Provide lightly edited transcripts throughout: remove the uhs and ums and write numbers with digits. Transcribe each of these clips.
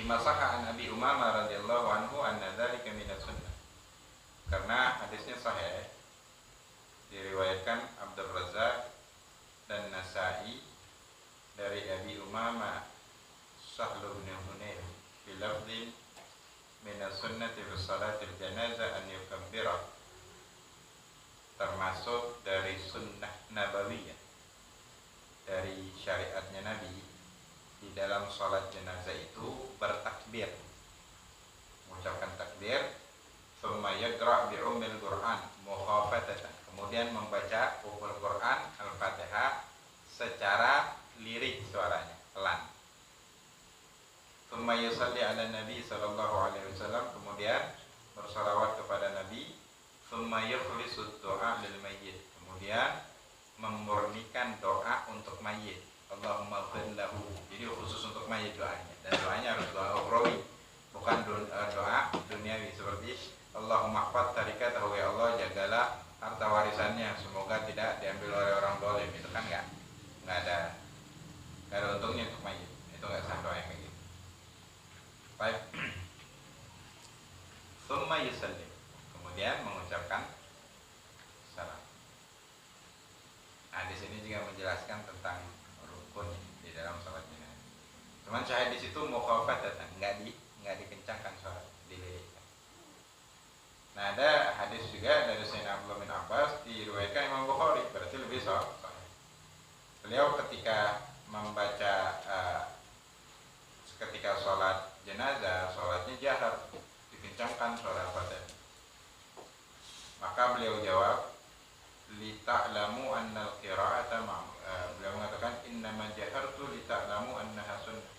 Lima sahha an Abi Umamah radhiyallahu anhu anna dzalika minas sunnah. Karena hadisnya sahih, diriwayatkan Abdul Razzaq dan Nasa'i dari Abi Umamah Sahl bin Hunayf bilafdhin minas sunnati fi salatil janazah an yukabbira, termasuk dari sunnah nabawiyah, dari syariatnya Nabi di dalam salat jenazah itu bertakbir, mengucapkan takbir, thumma yaqra' bi ummil Qur'an mukhafatatan, kemudian membaca ummul Qur'an Al-Fatihah secara lirik suaranya, pelan. Thumma yusalli ala Nabi sallallahu alaihi wasallam, kemudian bersalawat kepada Nabi. Thumma yukhlisud doa lil mayyit, kemudian memurnikan doa untuk mayit. Allahumma ighfir lahu, jadi khusus untuk mayit doanya, dan doanya harus doa ukhrawi, bukan doa duniawi seperti Allahumma ihfaz tarikatahu, ya Allah jagalah harta warisannya, semoga tidak diambil oleh orang zalim. Itu kan nggak ada untungnya untuk mayit, itu nggak sah doa yang kayak gitu. Baik. Tsumma yusallim, kemudian mengucapkan salam. Nah, di sini juga menjelaskan tentang rukun di dalam salat jenazah. Cuman syahid di situ mukhafatatan, nggak dikencangkan suara, dilirikkan. Nah, ada hadis juga dari Sayyidina Abdullah bin Abbas diriwayatkan Imam Bukhari, berarti lebih sahih. Beliau ketika membaca ketika sholat jenazah, sholatnya jahar, dikencangkan suara Al-Fatihah. Maka beliau jawab, li ta'lamu annal qira'ata beliau mengatakan innama jahartu li ta'lamu annaha sunnah.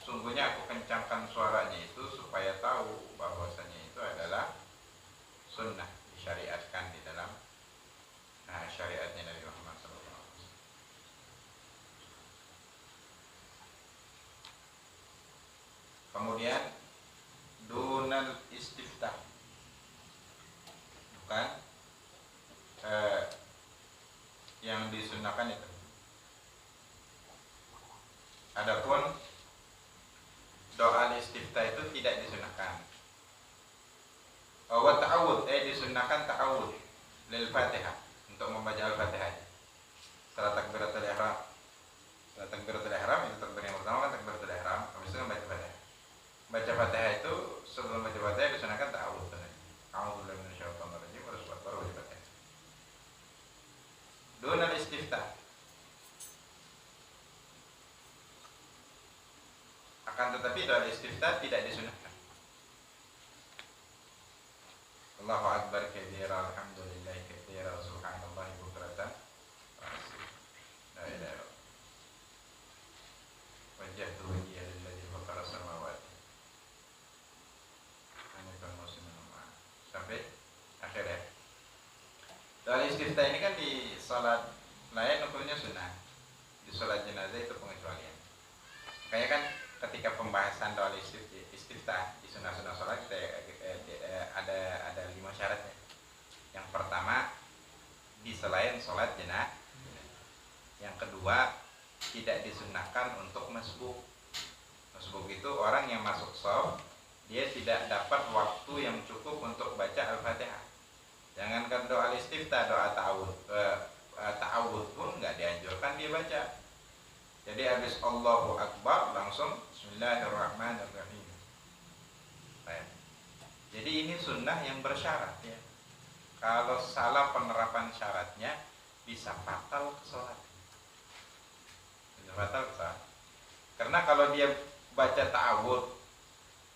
Sungguhnya aku kencangkan suaranya itu supaya tahu bahwasanya itu adalah sunnah, disyariatkan di dalam syariatnya Nabi Muhammad SAW. Kemudian dunal istiftah, bukan yang disunnahkan itu. Adapun doa istiftah itu tidak disunnahkan. Wa ta'awud, disunnahkan ta'awud lil Fatihah, untuk membaca Al-Fatihah setelah takbiratul ihram. Setelah takbiratul ihram, itu takbir yang pertama kan takbiratul ihram, habis itu membaca Fatihah. Baca Fatihah itu sebelum baca Fatihah disunahkan ta'awudz. A'udzubillahi minasyaitonir rajim, baru baca Fatihah. Dunal istiftah. Akan tetapi doa istiftah tidak disunahkan. Allahu akbar kabira, alhamdulillahi katsira, subhanallahi bukratan wa asila. La ilaha illallah. Wajjahtu wajhiya lilladzi fatara samawati sampai akhir ya. Doa istiftah ini kan di salat lain hukumnya sunnah, di salat jenazah itu pengecualian. Makanya kan ketika pembahasan doa istiftah di sunnah-sunnah salat ada 5 syaratnya. Yang pertama, di selain salat jenazah. Yang kedua, tidak disunnahkan untuk masbuk. Masbuk itu orang yang masuk shaf, dia tidak dapat waktu yang cukup untuk baca Al-Fatihah. Jangankan doa istiftah, doa ta'awudz pun nggak dianjurkan dia baca. Jadi habis Allahu Akbar langsung Bismillahirrahmanirrahim. Baik. Jadi ini sunnah yang bersyarat ya. Kalau salah penerapan syaratnya bisa fatal ke sholat. Bisa fatal ke sholat. Karena kalau dia baca ta'awudz,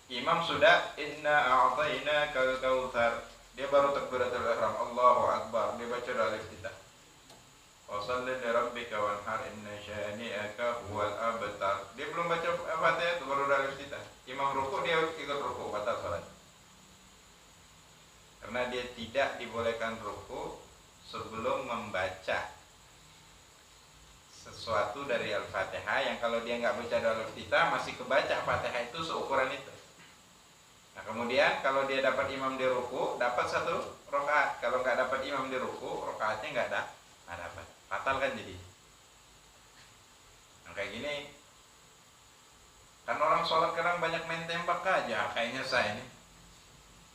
imam sudah inna a'tainakal kautsar, dia baru takbiratul ihram, Allahu akbar, dia baca doa istiftah. Wa shalli li rabbika wanhar inna syani'aka huwal abtar. Dia belum baca Fatihah, itu baru doa istiftah. Imam ruku, dia ikut ruku, batal salat. Karena dia tidak dibolehkan ruku sebelum membaca sesuatu dari Al-Fatihah yang kalau dia nggak baca doa istiftah masih kebaca Fatihah itu seukuran itu. Nah kemudian kalau dia dapat imam di ruku dapat 1 rakaat, kalau nggak dapat imam di ruku rakaatnya nggak dapat, fatal kan jadi. Nah kayak gini Kan orang sholat kadang banyak main tembak aja, kayaknya saya ini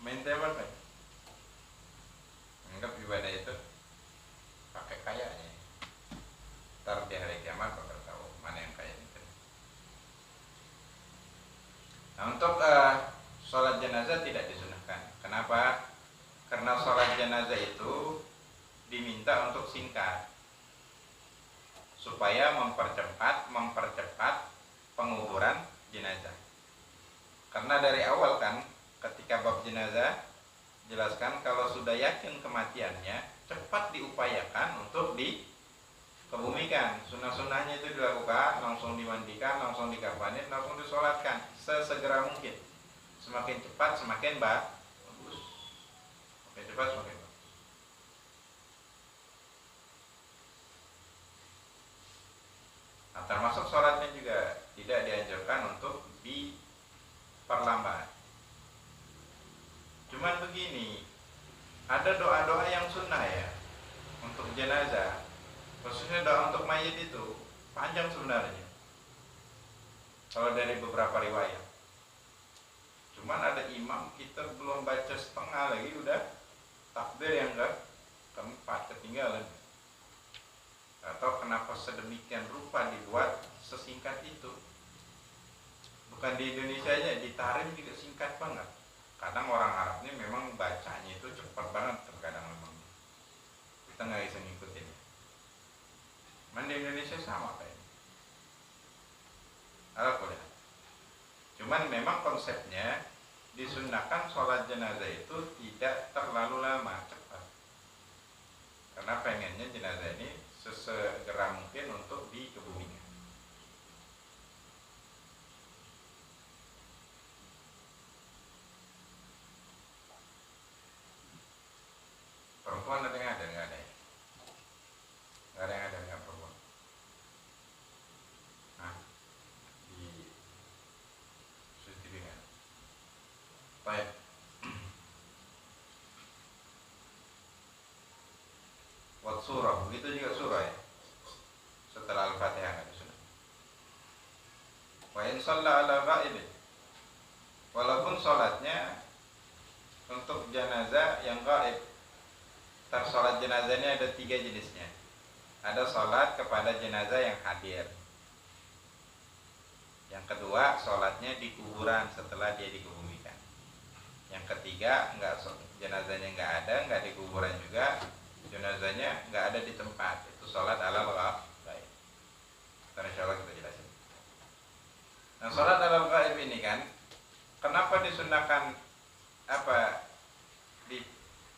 main tembak aja. Anggap ibadah itu pakai kayaknya. Ntar di hari kiamat bakal tahu mana yang kaya itu. Nah, untuk sholat jenazah tidak disunahkan. Kenapa? Karena sholat jenazah itu diminta untuk singkat, supaya mempercepat penguburan jenazah. Karena dari awal kan ketika bab jenazah jelaskan kalau sudah yakin kematiannya cepat diupayakan untuk dikebumikan. Sunnah-sunnahnya itu dilakukan, langsung dimandikan, langsung dikafanin, langsung disolatkan sesegera mungkin. Semakin cepat semakin bagus. Semakin cepat semakin bagus. Nah, termasuk sholatnya juga tidak dianjurkan untuk diperlambat. Cuman begini, ada doa-doa yang sunnah ya untuk jenazah, khususnya doa untuk mayit itu panjang sebenarnya kalau dari beberapa riwayat. Cuman ada imam kita belum baca setengah lagi udah takbir yang keempat ketinggalan. Atau kenapa sedemikian rupa dibuat sesingkat itu? Bukan di Indonesia aja, di Tarim juga singkat banget. Kadang orang Arab ini memang bacanya itu cepat banget, terkadang memang kita nggak bisa ngikutin. Cuman di Indonesia sama kayaknya. Alhamdulillah. Cuman memang konsepnya disunahkan sholat jenazah itu tidak terlalu lama, cepat. Karena pengennya jenazah ini sesegera mungkin untuk dikebumikan. Perempuan ada yang ada nggak ada? Nggak ada yang ada nggak perempuan? Nah, di CCTV kan? Baik. Wat surah, begitu juga surah ya. Setelah Al-Fatihah nggak disunah. Wa in shalla ala ghaibin, walaupun sholatnya untuk jenazah yang gaib. Sholat jenazahnya ada 3 jenisnya. Ada sholat kepada jenazah yang hadir. Yang kedua, sholatnya di kuburan setelah dia dikebumikan. Yang ketiga, jenazahnya nggak ada, nggak di kuburan juga, jenazahnya nggak ada di tempat. Itu sholat ala ghaib. Ntar insyaallah kita jelasin. Nah, sholat ala ghaib ini kan, kenapa disunahkan di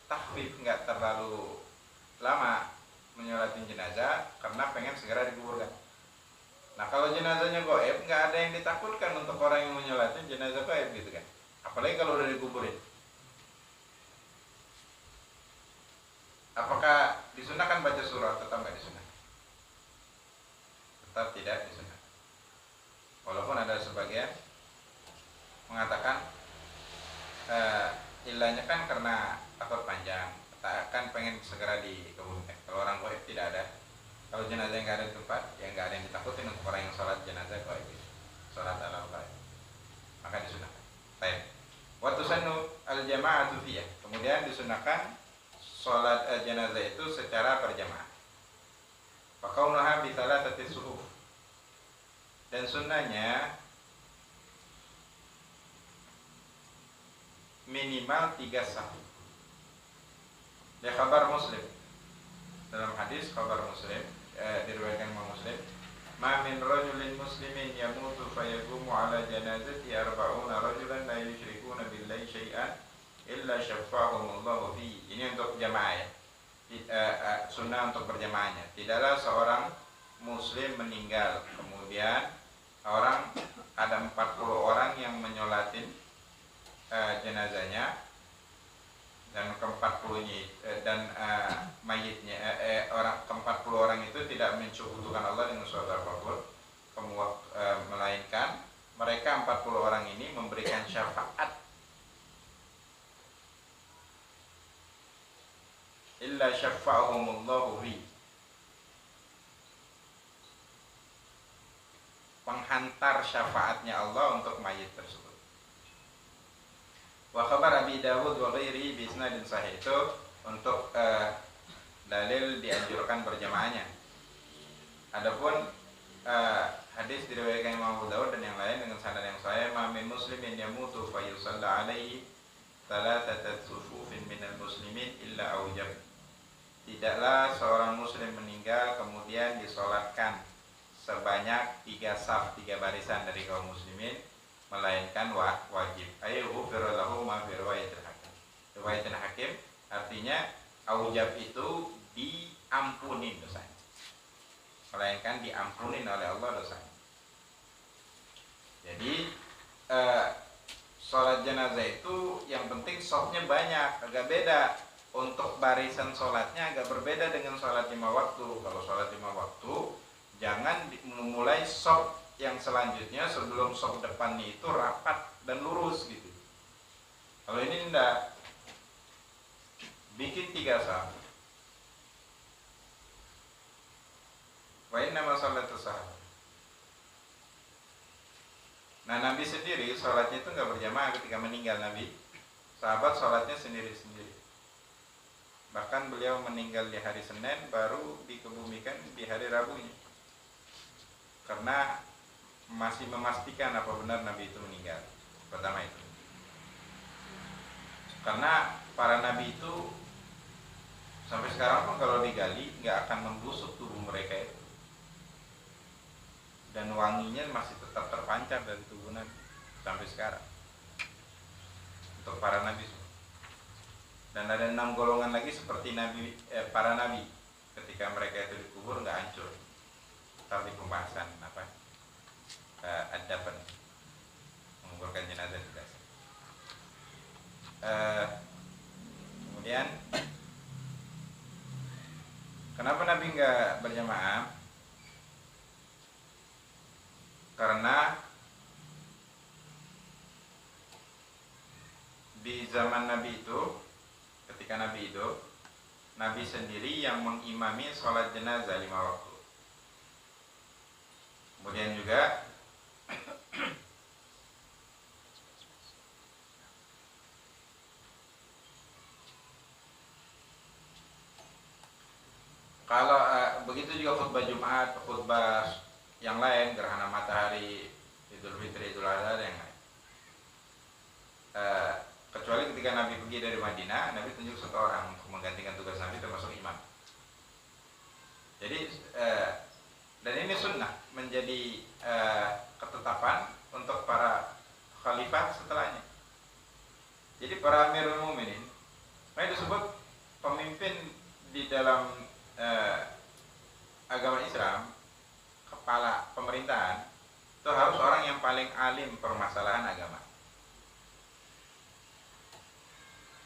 tahfif, nggak terlalu lama menyolatin jenazah, karena pengen segera dikuburkan. Nah, kalau jenazahnya gaib, nggak ada yang ditakutkan untuk orang yang menyolatin jenazah gaib gitu kan. Apalagi kalau udah dikuburin. Apakah disunahkan baca surah? Tetap nggak disunahkan. Tetap tidak disunahkan. Walaupun ada sebagian mengatakan ilahnya kan karena takut panjang, kan pengen segera dikebumikan. Kalau orang gaib tidak ada, kalau jenazah yang nggak ada di tempat, yang nggak ada yang ditakutin untuk orang yang sholat jenazah gaib, sholat ala gaib, maka disunahkan. Baik. Waktu sanu al jamaah fiyah, kemudian disunahkan sholat jenazah itu secara berjamaah. Pakaunaha bisalah tati suhuf, dan sunnahnya minimal 3 saf. Ya, kabar Muslim, dalam hadis kabar Muslim diriwayatkan Imam Muslim, ma min rajulin muslimin yamutu fayaqumu ala janazati 40 rajulan la yusyrikuna billahi syai'an illa syafa'ahumullahu fi. Ini untuk jamaah ya. Sunnah untuk berjamaahnya. Tidaklah seorang muslim meninggal kemudian ada 40 orang yang menyolatin jenazahnya, dan ke-40-nya dan mayitnya ke-40 orang itu tidak mensyukurkan Allah dengan suatu apapun, melainkan mereka 40 orang ini memberikan syafaat illa syafa'ahumullahu fi. penghantar syafaatnya Allah untuk mayit tersebut. Wa khabar Abi Dawud wa ghairihi bi isnadin sahih, itu untuk dalil dianjurkan berjamaahnya. Adapun hadis diriwayatkan Imam Abu Dawud dan yang lain dengan sanad yang sahih, ma min muslimin yamutu fa yusalla alaihi thalathata sufufin minal muslimin illa aujab. Tidaklah seorang muslim meninggal kemudian disolatkan sebanyak 3 saf, 3 barisan dari kaum muslimin, melainkan wajib. Ayo ghufira lahu ma fi riwayatil hakim. Riwayatil hakim artinya aujab itu diampuni dosanya, melainkan diampuni oleh Allah dosanya. Jadi sholat jenazah itu yang penting safnya banyak, agak beda. Untuk barisan sholatnya agak berbeda dengan sholat 5 waktu. Kalau sholat 5 waktu, jangan memulai saf yang selanjutnya sebelum saf depannya itu rapat dan lurus gitu. Kalau ini tidak, bikin 3 saf. Wa inna ma sholatu sahabat. Nah, Nabi sendiri sholatnya itu nggak berjamaah ketika meninggal Nabi. Sahabat sholatnya sendiri-sendiri. Bahkan beliau meninggal di hari Senin, baru dikebumikan di hari Rabunya. Karena masih memastikan apa benar Nabi itu meninggal. Pertama itu. Karena para Nabi itu sampai sekarang pun kalau digali nggak akan membusuk tubuh mereka itu. Dan wanginya masih tetap terpancar dari tubuh Nabi sampai sekarang. Untuk para Nabi. Dan ada 6 golongan lagi seperti para nabi, ketika mereka itu dikubur nggak hancur. Tadi pembahasan adaban menguburkan jenazah juga. Kemudian kenapa Nabi nggak berjamaah? Karena di zaman Nabi itu, ketika Nabi hidup, Nabi sendiri yang mengimami sholat jenazah 5 waktu. Kemudian juga kalau begitu juga khutbah Jumat, khutbah yang lain, gerhana matahari, Idul Fitri, Idul Adha, dan yang lain. Kecuali ketika Nabi pergi dari Madinah, Nabi tunjuk 1 orang untuk menggantikan tugas Nabi, termasuk imam. Jadi dan ini sunnah, menjadi ketetapan untuk para khalifah setelahnya. Jadi para Amirul Mukminin, mereka disebut pemimpin di dalam agama Islam, kepala pemerintahan, itu harus orang yang paling alim permasalahan agama.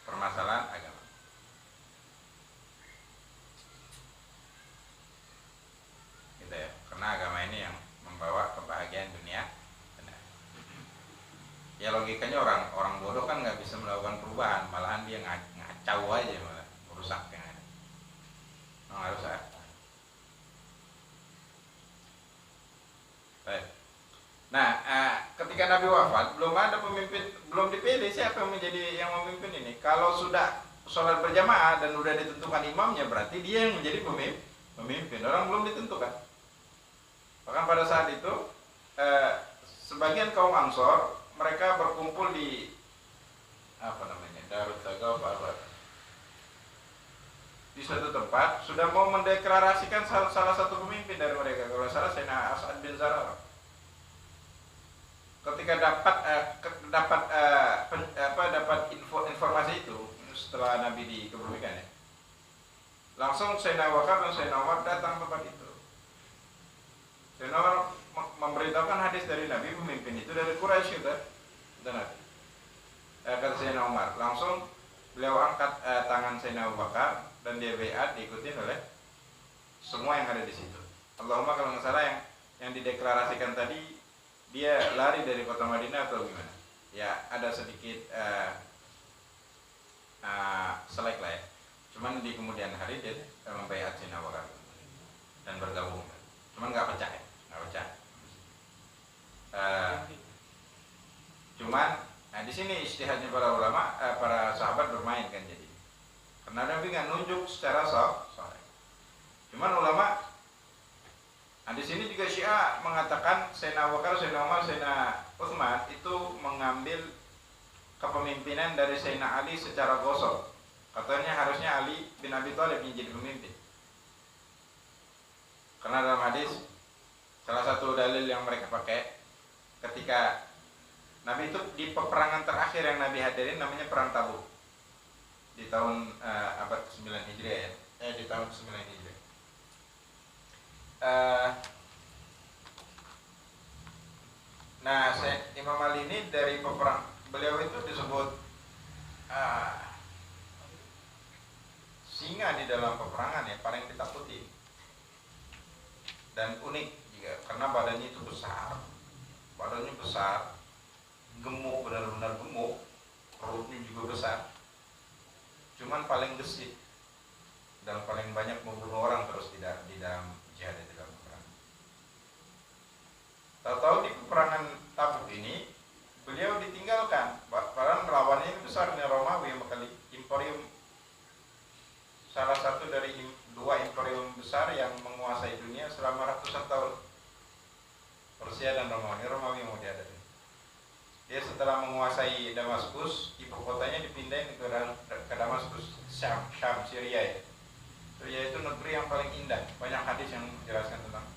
Permasalahan agama. Gitu ya. Karena agama ini yang membawa kebahagiaan dunia. Benar. Ya logikanya orang bodoh kan nggak bisa melakukan perubahan, malahan dia ngacau aja, malah merusak yang ada. Harus ya. Baik. Nah, ketika Nabi wafat, belum ada pemimpin, belum dipilih siapa yang menjadi yang memimpin ini. Kalau sudah sholat berjamaah dan sudah ditentukan imamnya, berarti dia yang menjadi pemimpin. Orang belum ditentukan. Bahkan pada saat itu, sebagian kaum Ansor, mereka berkumpul di Darut Tagaw, di suatu tempat, sudah mau mendeklarasikan salah satu pemimpin dari mereka. Kalau salah, Sayyidina As'ad bin Zurarah. Ketika dapat informasi itu setelah Nabi dikebumikan, ya, langsung Sayyidina Abu Bakar dan Sayyidina Umar datang ke tempat itu. Sayyidina Umar memberitahukan hadis dari Nabi, pemimpin itu dari Quraisy itu, dan kata Sayyidina Umar, langsung beliau angkat tangan Sayyidina Abu Bakar dan dia baiat, diikutin oleh semua yang ada di situ. Allahumma, kalau nggak salah yang dideklarasikan tadi, dia lari dari kota Madinah atau gimana? Ya ada sedikit selek lah ya. Cuman di kemudian hari dia membaiat Sayyidina Abu Bakar dan bergabung. Cuman nggak pecah ya, nggak pecah. Uh, Cuman, nah di sini istihadnya para ulama, para sahabat bermain kan jadi. Karena Nabi nggak nunjuk secara sahih. Cuman ulama, nah di sini juga Syiah mengatakan Sayyidina Abu Bakar, Sayyidina Umar, Sayyidina Utsman itu mengambil kepemimpinan dari Sayyidina Ali secara gosok. Katanya harusnya Ali bin Abi Thalib yang jadi pemimpin. Karena dalam hadis salah satu dalil yang mereka pakai ketika Nabi itu di peperangan terakhir yang Nabi hadirin namanya perang Tabuk di tahun abad ke-9 Hijriah ya. Di tahun ke-9 Hijriah. Nah, Imam Ali ini dari peperang beliau itu disebut singa di dalam peperangan ya, paling ditakuti dan unik juga karena badannya itu besar, gemuk, benar-benar gemuk, perutnya juga besar, cuman paling gesit dan paling banyak membunuh orang terus di dalam jihad, di dalam peperangan. Tahu-tahu di peperangan Tabuk ini beliau ditinggalkan, padahal lawannya besar nih, Romawi yang bakal imperium, salah satu dari dua imperium besar yang menguasai dunia selama ratusan tahun, Persia dan Romawi. Romawi yang mau dihadapi. Dia setelah menguasai Damaskus, ibu kotanya dipindahin ke Damaskus, Syam, Syria ya. Syria itu negeri yang paling indah. Banyak hadis yang menjelaskan tentang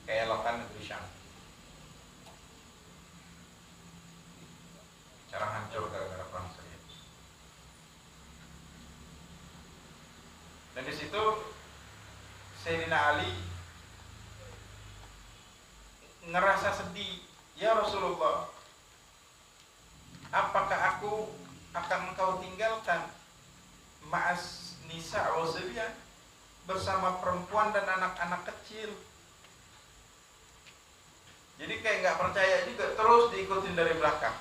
keelokan negeri Syam. Cara hancur gara-gara perang Syria. Dan di situ Sayyidina Ali ngerasa sedih. Ya Rasulullah, apakah aku akan engkau tinggalkan ma'as nisa wasibyan, bersama perempuan dan anak-anak kecil? Jadi kayak nggak percaya juga, terus diikutin dari belakang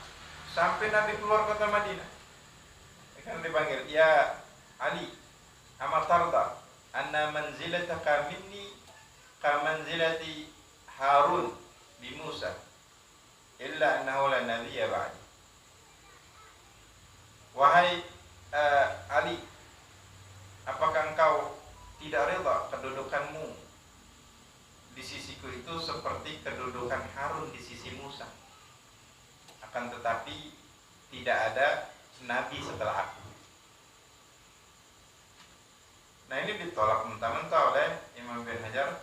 sampai Nabi keluar kota Madinah. Kan dipanggil, ya Ali, amatarda anna manzilataka minni ka manzilati Harun bi Musa illa annahu la nabiyya ba'di. Wahai Ali, apakah engkau tidak rela kedudukanmu di sisiku itu seperti kedudukan Harun di sisi Musa? Akan tetapi tidak ada nabi setelah aku. Nah, ini ditolak mentah-mentah oleh Imam bin Hajar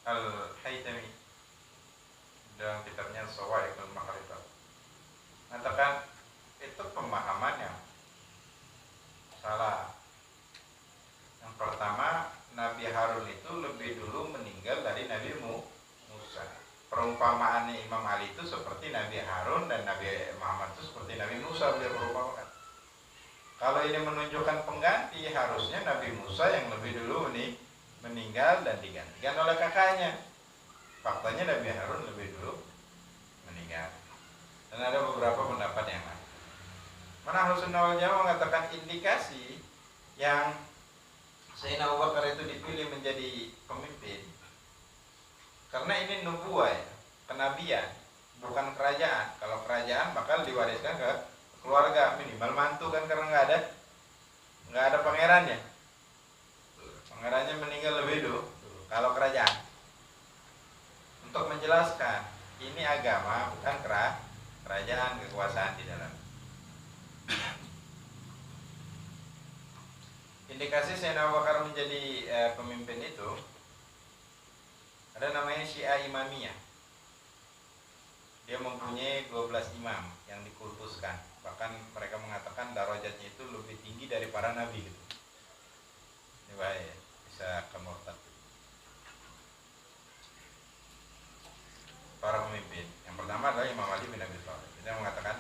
Al-Haytami dalam kitabnya Shawa'iqul Ma'rifah. Mengatakan itu pemahaman yang salah. Yang pertama, Nabi Harun itu lebih dulu meninggal dari Nabi Musa. Perumpamaannya Imam Ali itu seperti Nabi Harun, dan Nabi Muhammad itu seperti Nabi Musa, beliau perumpamakan. Kalau ini menunjukkan pengganti, harusnya Nabi Musa yang lebih dulu meninggal dan digantikan oleh kakaknya. Faktanya Nabi Harun lebih dulu meninggal. Dan ada beberapa pendapat yang lain. Mana Ahlussunnah wal Jamaah mengatakan indikasi yang Sayyidina Abu Bakar itu dipilih menjadi pemimpin karena ini nubuwah ya, kenabian, bukan kerajaan. Kalau kerajaan bakal diwariskan ke keluarga, minimal mantu kan, karena nggak ada pangerannya. Pangerannya meninggal lebih dulu. Kalau kerajaan, untuk menjelaskan ini agama bukan kerajaan, kekuasaan di dalam. Indikasi Sayyidina Abu Bakar menjadi pemimpin itu ada namanya Syiah Imamiyah. Dia mempunyai 12 imam yang dikultuskan. Bahkan mereka mengatakan darajatnya itu lebih tinggi dari para nabi gitu. Ini bahaya, bisa kemurtad. Para pemimpin. Yang pertama adalah Imam Ali bin Abi Thalib. Dia mengatakan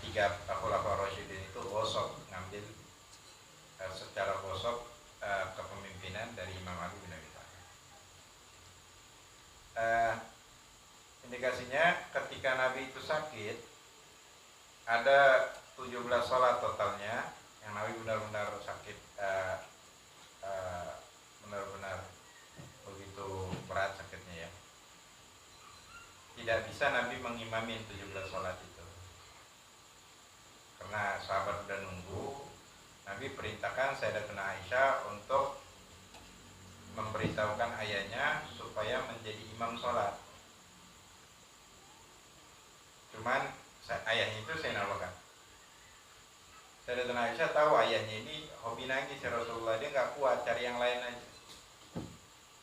tiga khulafaur rasyidin itu gosok, ngambil secara gosok kepemimpinan dari Imam Ali bin Abi Thalib. Indikasinya ketika Nabi itu sakit, ada 17 sholat totalnya yang Nabi benar-benar sakit, benar-benar begitu berat sakitnya ya. tidak bisa Nabi mengimamin 17 sholat itu. Karena sahabat udah nunggu, Nabi perintahkan Sayyidatuna Aisyah untuk memberitahukan ayahnya supaya menjadi imam sholat. Cuman ayahnya itu Sayyidina Abu Bakar. Sayyidatuna Aisyah tahu ayahnya ini hobi nangis ya Rasulullah, dia nggak kuat, cari yang lain aja.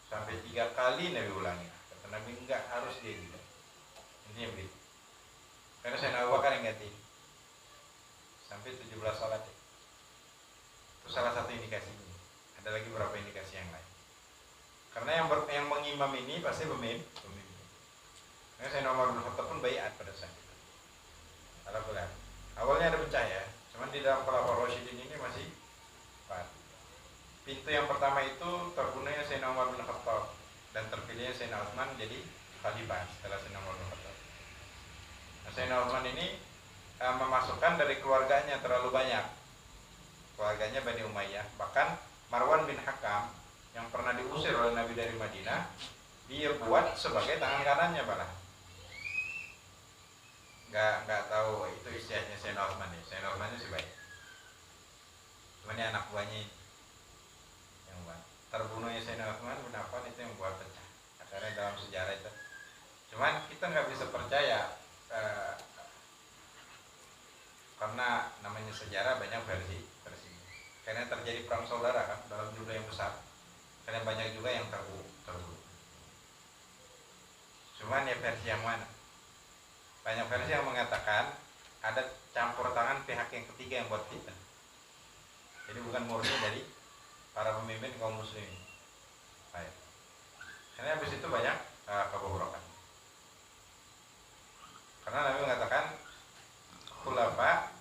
Sampai 3 kali Nabi ulangi. Kata Nabi enggak, harus dia gitu. Intinya begitu. Karena Sayyidina Abu Bakar yang ganti. Sampai 17 salat. Itu salah satu indikasinya. Ada lagi beberapa indikasi yang lain. Karena yang mengimam ini pasti pemimpin. Karena Sayyidina Umar bin Khattab pun baiat pada saat itu. Alhamdulillah. Awalnya ada pecah ya. Cuman di dalam Khulafaur Rasyidin ini masih 4. Pintu yang pertama itu terbunuhnya Sayyidina Umar bin Khattab dan terpilihnya Sayyidina Utsman jadi khalifah setelah Sayyidina Umar bin Khattab. Nah, Sayyidina Utsman ini memasukkan dari keluarganya terlalu banyak. Keluarganya Bani Umayyah. Bahkan Marwan bin Hakam yang pernah diusir oleh Nabi dari Madinah, dia buat sebagai tangan kanannya malah. Nggak tahu itu istilahnya Sayyidina Utsman ya. Sayyidina Utsman itu sih baik. Cuman ini anak buahnya yang buat. Terbunuhnya Sayyidina Utsman bin Affan itu yang buat pecah. Akhirnya dalam sejarah itu. Cuman kita nggak bisa percaya karena namanya sejarah banyak versi. Karena terjadi perang saudara kan dalam jumlah yang besar. Karena banyak juga yang terbunuh. Cuman ya versi yang mana? Banyak versi yang mengatakan ada campur tangan pihak yang ketiga yang buat fitnah. Jadi bukan murni dari para pemimpin kaum muslimin. Baik. Karena habis itu banyak kebobrokan. Karena Nabi mengatakan khulafa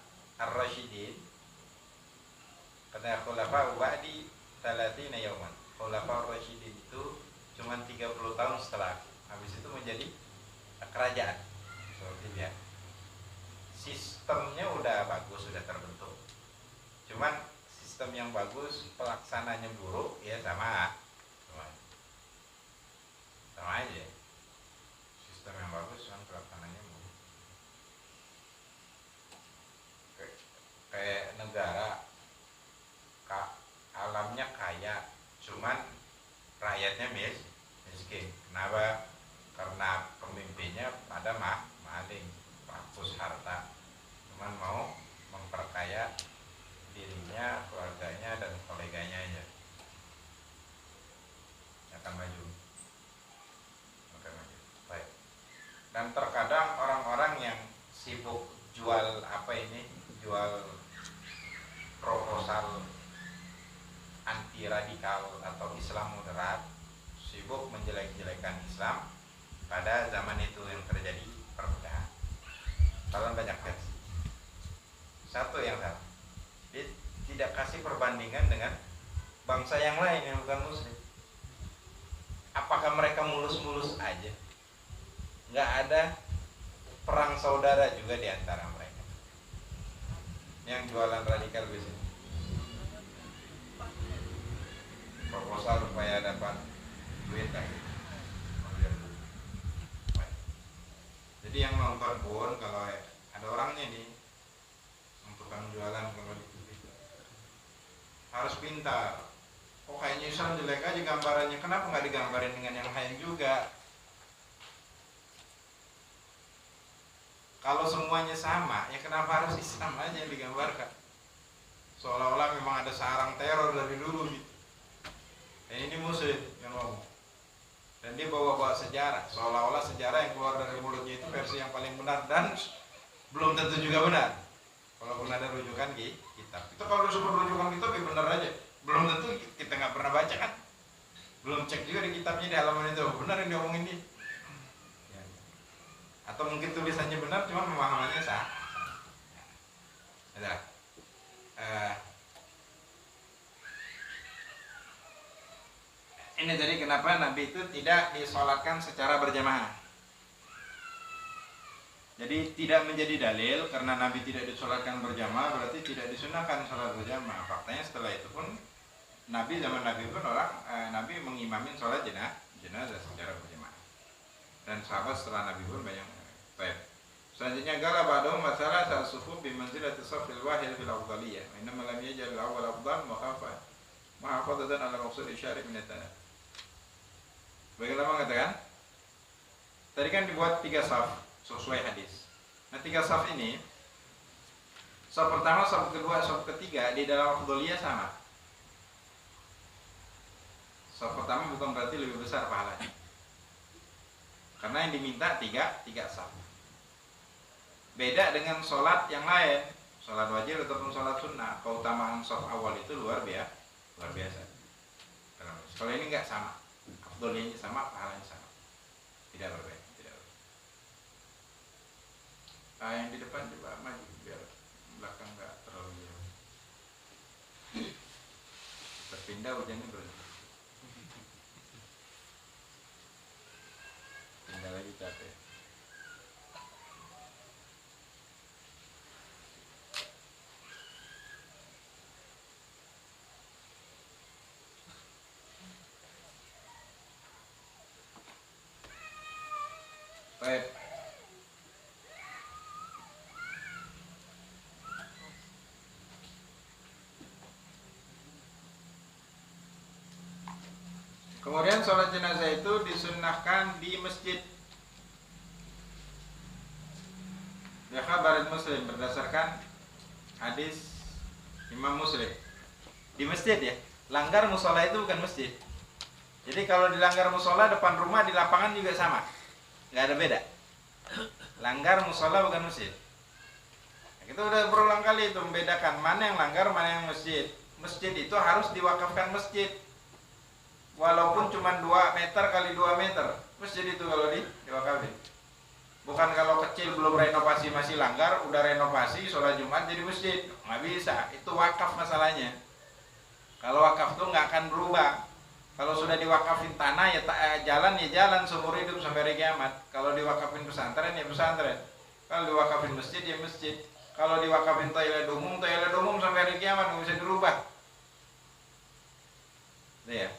ar-rasyidin, kata khulafa ba'di 30 yauman. Khulafa ar-rasyidin itu cuma 30 tahun setelah habis itu menjadi kerajaan. Seperti dia. Sistemnya udah bagus, sudah terbentuk. Cuman sistem yang bagus, pelaksananya buruk, ya sama aja. Sistem yang bagus, cuman pelaksananya buruk. Kayak negara, alamnya kaya, cuman rakyatnya miskin. Kenapa? Karena pemimpinnya pada maling, rakus harta, cuman mau memperkaya dirinya, keluarganya, dan koleganya aja. Akan maju. Baik. Dan terkadang orang-orang yang sibuk jual jual proposal anti radikal atau Islam moderat, sibuk menjelek-jelekan Islam. Pada zaman itu yang terjadi perpecahan. Kalian banyak versi. Satu yang salah, dia tidak kasih perbandingan dengan bangsa yang lain yang bukan muslim. Apakah mereka mulus-mulus aja? Nggak ada perang saudara juga di antara mereka. Yang jualan radikal biasanya proposal supaya dapat duit lagi. Jadi yang nonton pun kalau ada orangnya nih untuk jualan kalau di TV harus pintar. Oh kayaknya Islam jelek aja gambarannya, kenapa nggak digambarin dengan yang lain juga? Kalau semuanya sama, ya kenapa harus Islam aja yang digambarkan? Seolah-olah memang ada sarang teror dari dulu gitu. Dan ini musuh yang ngomong. Dan dia bawa-bawa sejarah, seolah-olah sejarah yang keluar dari mulutnya itu versi yang paling benar, dan belum tentu juga benar. Walaupun ada rujukan di kitab. Itu kalau disebut rujukan kitab ya benar aja. Belum tentu, kita nggak pernah baca kan. Belum cek juga di kitabnya di halaman itu benar yang diomongin dia. Ya. Atau mungkin tulisannya benar, cuma pemahamannya salah. Ada. Ini jadi kenapa Nabi itu tidak disolatkan secara berjamaah. Jadi tidak menjadi dalil karena Nabi tidak disolatkan berjamaah berarti tidak disunahkan sholat berjamaah. Faktanya setelah itu pun Nabi zaman Nabi pun Nabi mengimamin sholat jenazah secara berjamaah. dan sahabat setelah Nabi pun banyak. Baik. Selanjutnya gala ba'dahum masalah sa'sufu bimanzilati safil wahid fil afdaliyah. Wa inna lam yaj'al al-awwal afdal muhafazatan ala maqsud isyari min at-tanah. Bagaimana mengatakan? Tadi kan dibuat 3 saf sesuai hadis. Nah 3 saf ini, saf pertama, saf kedua, saf ketiga di dalam afdaliyah sama. Saf pertama bukan berarti lebih besar pahalanya, karena yang diminta 3 saf. Beda dengan sholat yang lain, sholat wajib ataupun sholat sunnah, keutamaan saf awal itu luar biasa. Kalau ini nggak sama, afdoliyahnya sama, pahalanya sama, tidak berbeda. Yang di depan coba maju biar belakang nggak terlalu jauh. Berpindah hujannya berhenti. Pindah lagi capek. Baik. Kemudian sholat jenazah itu disunnahkan di masjid. Ya khabarin Muslim berdasarkan hadis Imam Muslim. Di masjid ya. Langgar musola itu bukan masjid. Jadi kalau dilanggar musola depan rumah di lapangan juga sama. Nggak ada beda. Langgar musola bukan masjid. Nah, kita udah berulang kali itu membedakan mana yang langgar, mana yang masjid. Masjid itu harus diwakafkan masjid. Walaupun cuma 2 meter kali 2 meter. Masjid itu kalau diwakafin. Bukan kalau kecil belum renovasi masih langgar, udah renovasi sholat Jumat jadi masjid. Nggak bisa, itu wakaf masalahnya. Kalau wakaf tuh nggak akan berubah. Kalau sudah diwakafin tanah ya jalan seumur hidup sampai hari kiamat. Kalau diwakafin pesantren ya pesantren. Kalau diwakafin masjid ya masjid. Kalau diwakafin toilet umum sampai hari kiamat nggak bisa dirubah. Ya.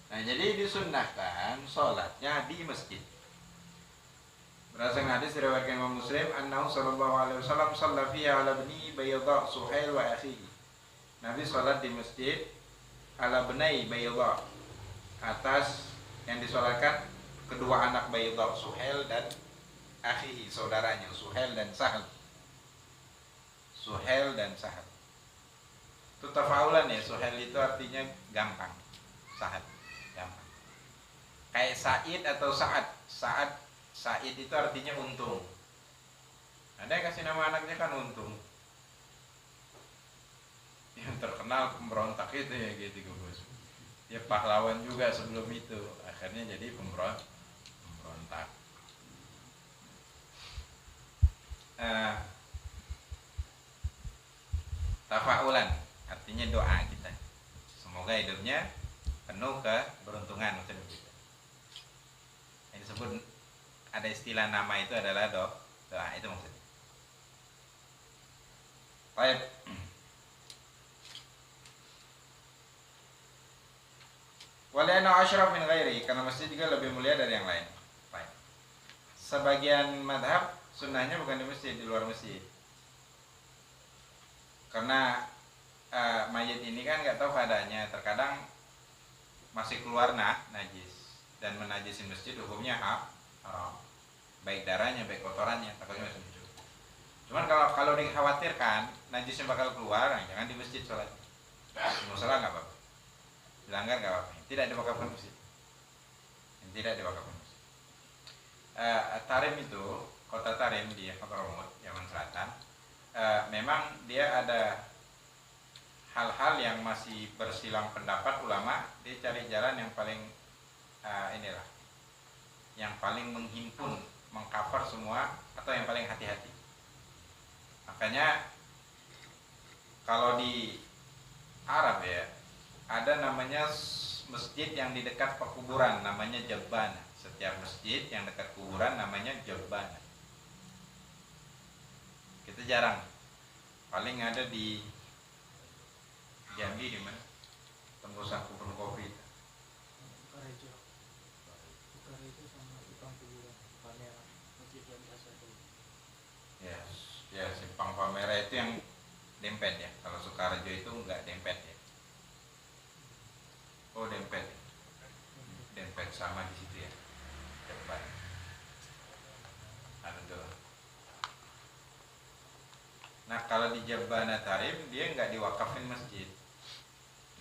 Nah jadi disunnahkan sholatnya di masjid. Berdasarkan hadis riwayat Imam Muslim, annahu sallallahu alaihi wasallam shalla fiha ala bani Baydha Suhail wa akhihi. Nabi sholat di masjid ala bani Baydha, atas yang disolatkan kedua anak Baydha, Suhail dan akhihi, saudaranya Suhail dan Sahal. Suhail dan Sahal. Itu tafaulan ya, Suhail itu artinya gampang, Sahal gampang. Kayak Said atau Sa'ad. Said itu artinya untung. Ada yang kasih nama anaknya kan Untung. Yang terkenal pemberontak itu ya gitu Bos. Dia pahlawan juga sebelum itu, akhirnya jadi pemberontak. Tafaulan artinya doa kita. Semoga hidupnya penuh keberuntungan macam itu. Yang disebut ada istilah nama itu adalah doa itu maksudnya. Baik. Walana asyraf min ghairi, karena masjid juga lebih mulia dari yang lain. Baik. Sebagian madhab sunnahnya bukan di masjid, di luar masjid. Karena mayit ini kan nggak tahu keadaannya, terkadang masih keluar najis, dan menajisi masjid hukumnya haram, baik darahnya baik kotorannya, takutnya masih muncul. Cuman kalau dikhawatirkan najisnya bakal keluar, nah jangan di masjid sholat. Di musola nggak apa-apa, dilanggar nggak apa-apa, tidak diwakafkan masjid, tidak diwakafkan masjid. Tarim itu, kota Tarim di Hadramaut, Yaman Selatan, memang dia ada hal-hal yang masih bersilang pendapat ulama. Dia cari jalan yang paling yang paling menghimpun, mengcover semua, atau yang paling hati-hati. Makanya kalau di Arab ya, ada namanya masjid yang di dekat pekuburan, namanya Jabbana. Setiap masjid yang dekat kuburan namanya Jabbana. Kita jarang, paling ada di Jambi, di mana tembusan kubur kopi. Palmera itu yang dempet ya. Kalau Sukarejo itu enggak dempet ya. Oh dempet, dempet sama di situ ya. Depan. Ada tuh. Nah kalau di Jabana Tarif dia nggak diwakafin masjid,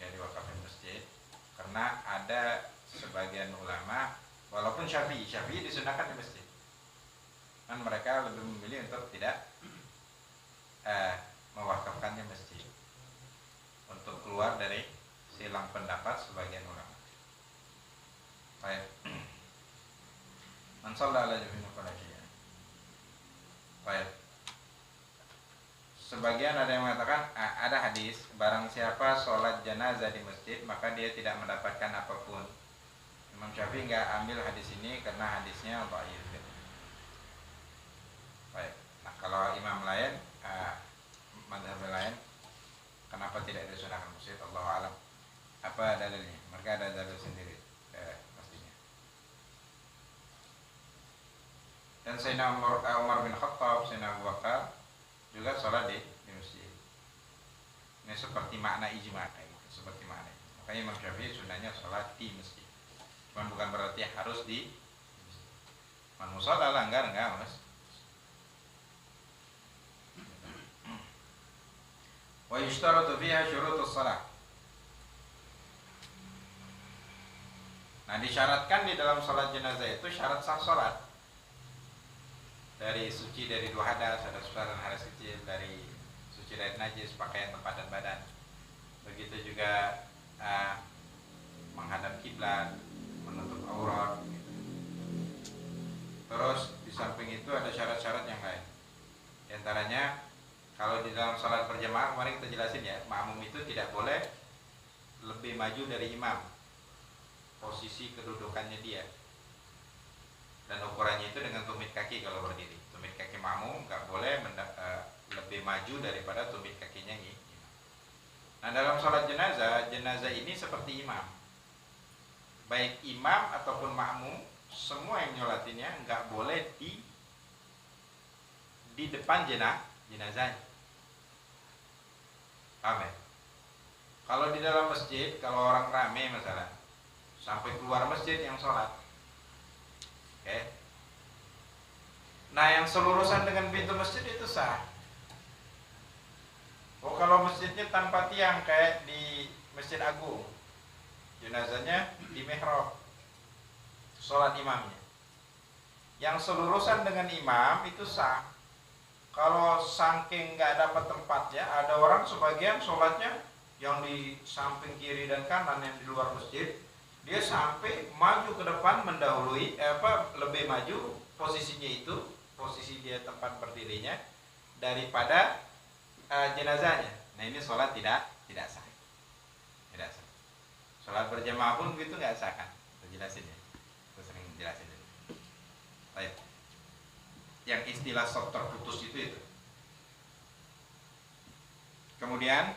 nggak diwakafin masjid, karena ada sebagian ulama, walaupun Syafi'i disunahkan di masjid, kan mereka lebih memilih untuk tidak mewakafkannya masjid, untuk keluar dari silang pendapat sebagian ulama. Baik. Man shalla ala jabin falakiya. Baik. Sebagian ada yang mengatakan ada hadis, barang siapa sholat jenazah di masjid maka dia tidak mendapatkan apapun. Imam Syafi'i nggak ambil hadis ini karena hadisnya dhaif. Baik. Nah kalau imam lain, mazhab lain, kenapa tidak disunahkan masjid? Allahu a'lam. Apa dalilnya? Mereka ada dalil sendiri pastinya. Dan Sayyidina Umar bin Khattab, Sayyidina Abu Bakar juga sholat di masjid. Ini seperti makna ijma, seperti makna. Makanya Imam Syafi'i sunahnya sholat di masjid. Cuman bukan berarti harus di masjid. Man musalla langgar enggak mas. Wa yushtaratu fiha syurutus shalah. Nah disyaratkan di dalam sholat jenazah itu syarat sah sholat. Dari suci dari 2 hadas, ada besar dan hadas kecil, dari suci dari najis, pakaian, tempat dan badan. Begitu juga menghadap kiblat, menutup aurat. Gitu. Terus di samping itu ada syarat-syarat yang lain. Di antaranya kalau di dalam sholat berjamaah kemarin kita jelasin ya, makmum itu tidak boleh lebih maju dari imam. Posisi kedudukannya dia. Dan ukurannya itu dengan tumit kaki kalau berdiri. Tumit kaki makmum nggak boleh lebih maju daripada tumit kakinya imam. Nah dalam sholat jenazah, jenazah ini seperti imam. Baik imam ataupun makmum, semua yang nyolatinnya nggak boleh di depan jenazahnya. Paham ya? Kalau di dalam masjid, kalau orang rame masalah, sampai keluar masjid yang sholat. Oke. Nah yang selurusan dengan pintu masjid itu sah. Oh kalau masjidnya tanpa tiang kayak di Masjid Agung, jenazahnya di mihrab, sholat imamnya. Yang selurusan dengan imam itu sah. Kalau saking nggak dapat tempatnya, ada orang sebagian sholatnya yang di samping kiri dan kanan yang di luar masjid, dia sampai maju ke depan mendahului lebih maju posisinya itu, posisi dia tempat berdirinya daripada jenazahnya. Nah ini sholat tidak sah, tidak sah. Sholat berjamaah pun begitu nggak sah kan? Kita jelasin ya, kita sering jelasin. Baik. Yang istilah sop terputus itu. Kemudian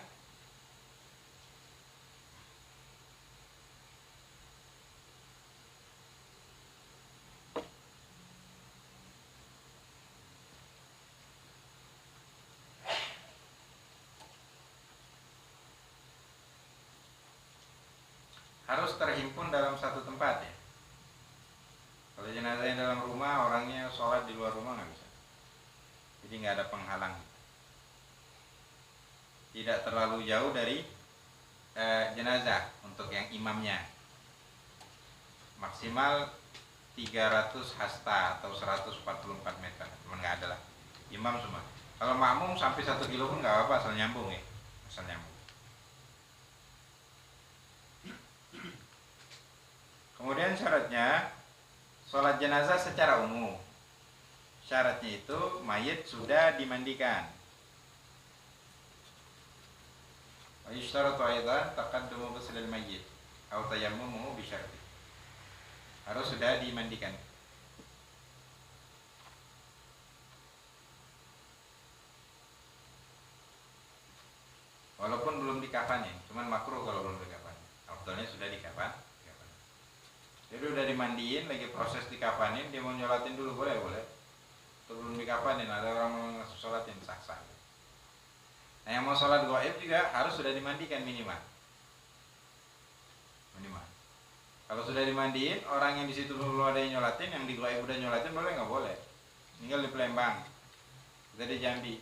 harus terhimpun dalam satu tempat ya. Kalau jenazahnya dalam rumah, orangnya sholat di luar rumah nggak bisa. Jadi nggak ada penghalang. Tidak terlalu jauh dari jenazah untuk yang imamnya. Maksimal 300 hasta atau 144 meter. Cuman nggak ada lah. Imam semua. Kalau makmum sampai 1 kilo pun nggak apa-apa, asal nyambung ya. Asal nyambung. Kemudian syaratnya sholat jenazah secara umum. Syaratnya itu mayit sudah dimandikan. Wa yushtaratu aidan taqaddumu ghuslil mayyit aw tayammumu bi syarti. Harus sudah dimandikan. Walaupun belum dikafanin, cuman makruh kalau belum dikafanin. Afdalnya sudah dikafan. Jadi udah dimandiin, lagi proses dikafanin, dia mau nyolatin dulu boleh. Sebelum dikafanin ada orang mau sholatin sah-sah. Nah, yang mau sholat gaib juga harus sudah dimandikan minimal. Minimal. Kalau sudah dimandiin, orang yang di situ belum ada yang nyolatin, yang di gaib udah nyolatin boleh nggak boleh? Tinggal di Palembang, kita di Jambi.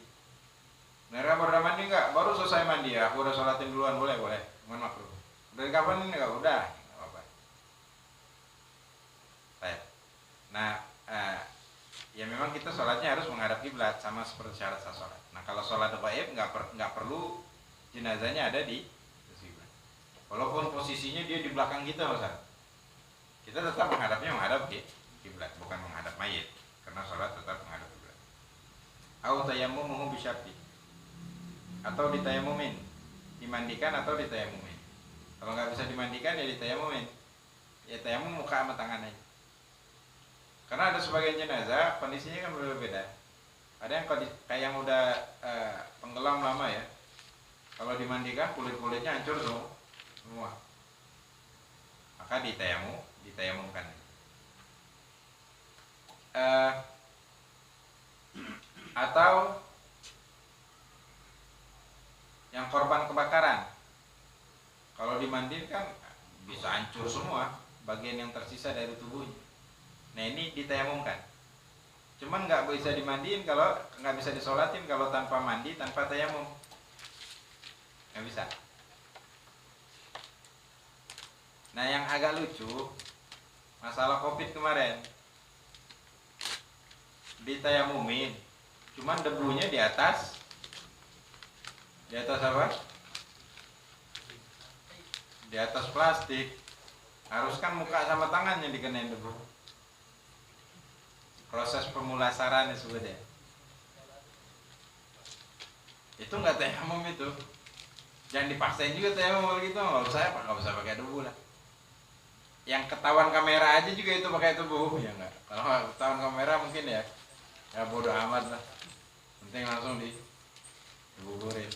Mereka baru mandi nggak? Baru selesai mandi ya, aku udah sholatin duluan, boleh boleh. Mohon makruh. Dari kapan ini nggak? Udah, nggak apa-apa. Baik. Nah, ya memang kita sholatnya harus menghadap kiblat sama seperti syarat sah sholat. Nah, kalau sholat gaib nggak perlu jenazahnya ada di kiblat. Walaupun posisinya dia di belakang kita, Ustaz. Kita tetap menghadap kiblat, bukan menghadap mayit, karena sholat tetap menghadap kiblat. Au tayammumuhu bisyarti, atau ditayamumin, dimandikan atau ditayamumin. Kalau nggak bisa dimandikan ya ditayamumin, ya tayamum muka sama tangan aja. Karena ada sebagian jenazah kondisinya kan berbeda. Ada yang kayak yang udah tenggelam lama ya, kalau dimandikan kulit-kulitnya hancur semua, maka ditayamumkan. Atau yang korban kebakaran, kalau dimandikan bisa hancur semua bagian yang tersisa dari tubuhnya. Nah, ini ditayamumkan. Cuman nggak bisa dimandiin, kalau nggak bisa disolatin kalau tanpa mandi, tanpa tayamum, nggak bisa. Nah, yang agak lucu masalah COVID kemarin, ditayamumin, cuman debunya di atas apa? Di atas plastik. Harus kan muka sama tangannya dikenain debu. Proses pemulasaran disebutnya. Itu nggak tayamum itu. Jangan dipaksain juga tayamum gitu. Nggak usah pakai debu lah. Yang ketahuan kamera aja juga itu pakai debu, ya nggak. Kalau ketahuan kamera mungkin ya bodo amat lah. Penting langsung dibuburin.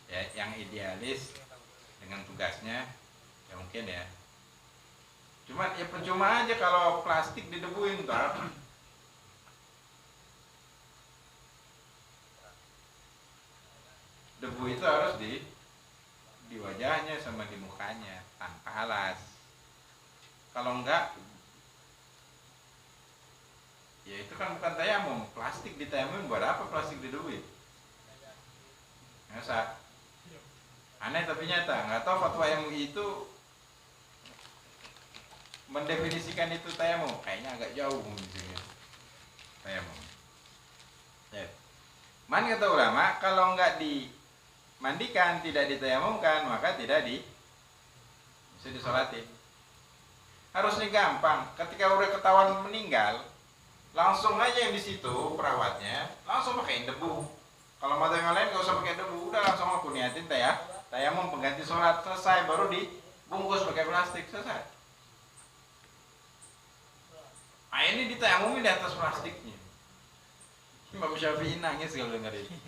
Ya, yang idealis dengan tugasnya ya mungkin ya. Cuma ya percuma aja kalau plastik didebuin ntar. Debu itu harus di wajahnya sama di mukanya tanpa alas. Kalau enggak, ya itu kan bukan tayamum. Plastik ditayamum, buat apa plastik didebuin? Masa aneh tapi nyata. Nggak tahu fatwa MUI itu mendefinisikan itu tayamum, kayaknya agak jauh misalnya tayamum. Ya. Man kata ulama, kalau nggak dimandikan, tidak ditayamumkan, maka tidak bisa disolatin. Harusnya gampang. Ketika udah ketahuan meninggal, langsung aja yang di situ perawatnya langsung pakai debu. Kalau mau yang lain nggak usah pakai debu, udah langsung aku niatin tayamum pengganti sholat, selesai, baru dibungkus pakai plastik, selesai. Nah, ini ditayamumin di atas plastiknya. Imam Syafi'i nangis kalau dengar ini.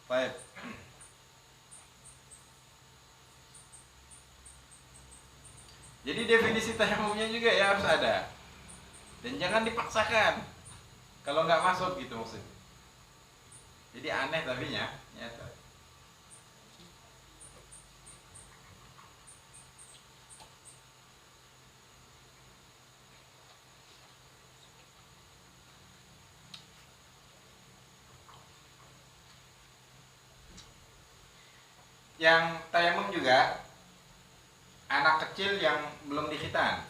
Baik. Jadi definisi tayamumnya juga ya harus ada. Dan jangan dipaksakan. Kalau nggak masuk gitu maksudnya. Jadi aneh tapi nyata. Yang tayamum juga anak kecil yang belum dikhitan,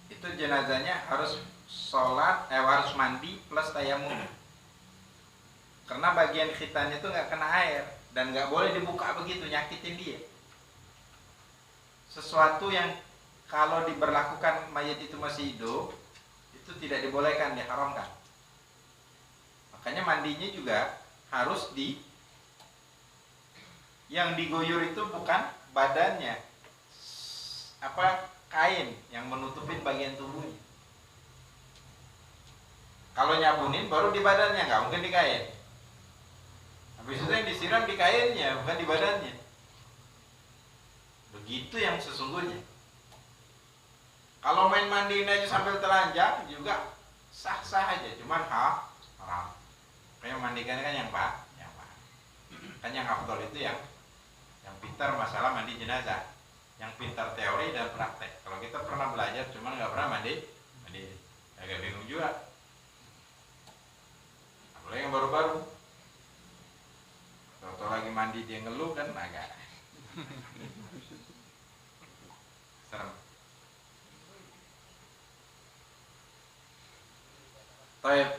itu jenazahnya harus harus mandi plus tayamum, karena bagian khitannya itu nggak kena air dan nggak boleh dibuka begitu, nyakitin dia. Sesuatu yang kalau diberlakukan mayat itu masih hidup itu tidak dibolehkan, diharamkan. Makanya mandinya juga harus yang diguyur itu bukan badannya, kain yang menutupin bagian tubuhnya. Kalau nyabunin baru di badannya, nggak mungkin di kain. Habis itu yang disiram di kainnya, bukan di badannya. Begitu yang sesungguhnya. Kalau main mandiin aja sambil telanjang juga sah-sah aja, cuman haram. Kayak mandikan kan yang kan yang afdol itu yang pintar masalah mandi jenazah, yang pintar teori dan praktek. Kalau kita pernah belajar cuman nggak pernah mandi agak bingung juga. Apalagi yang baru-baru, kalau lagi mandi dia ngeluh kan agak serem. Baik.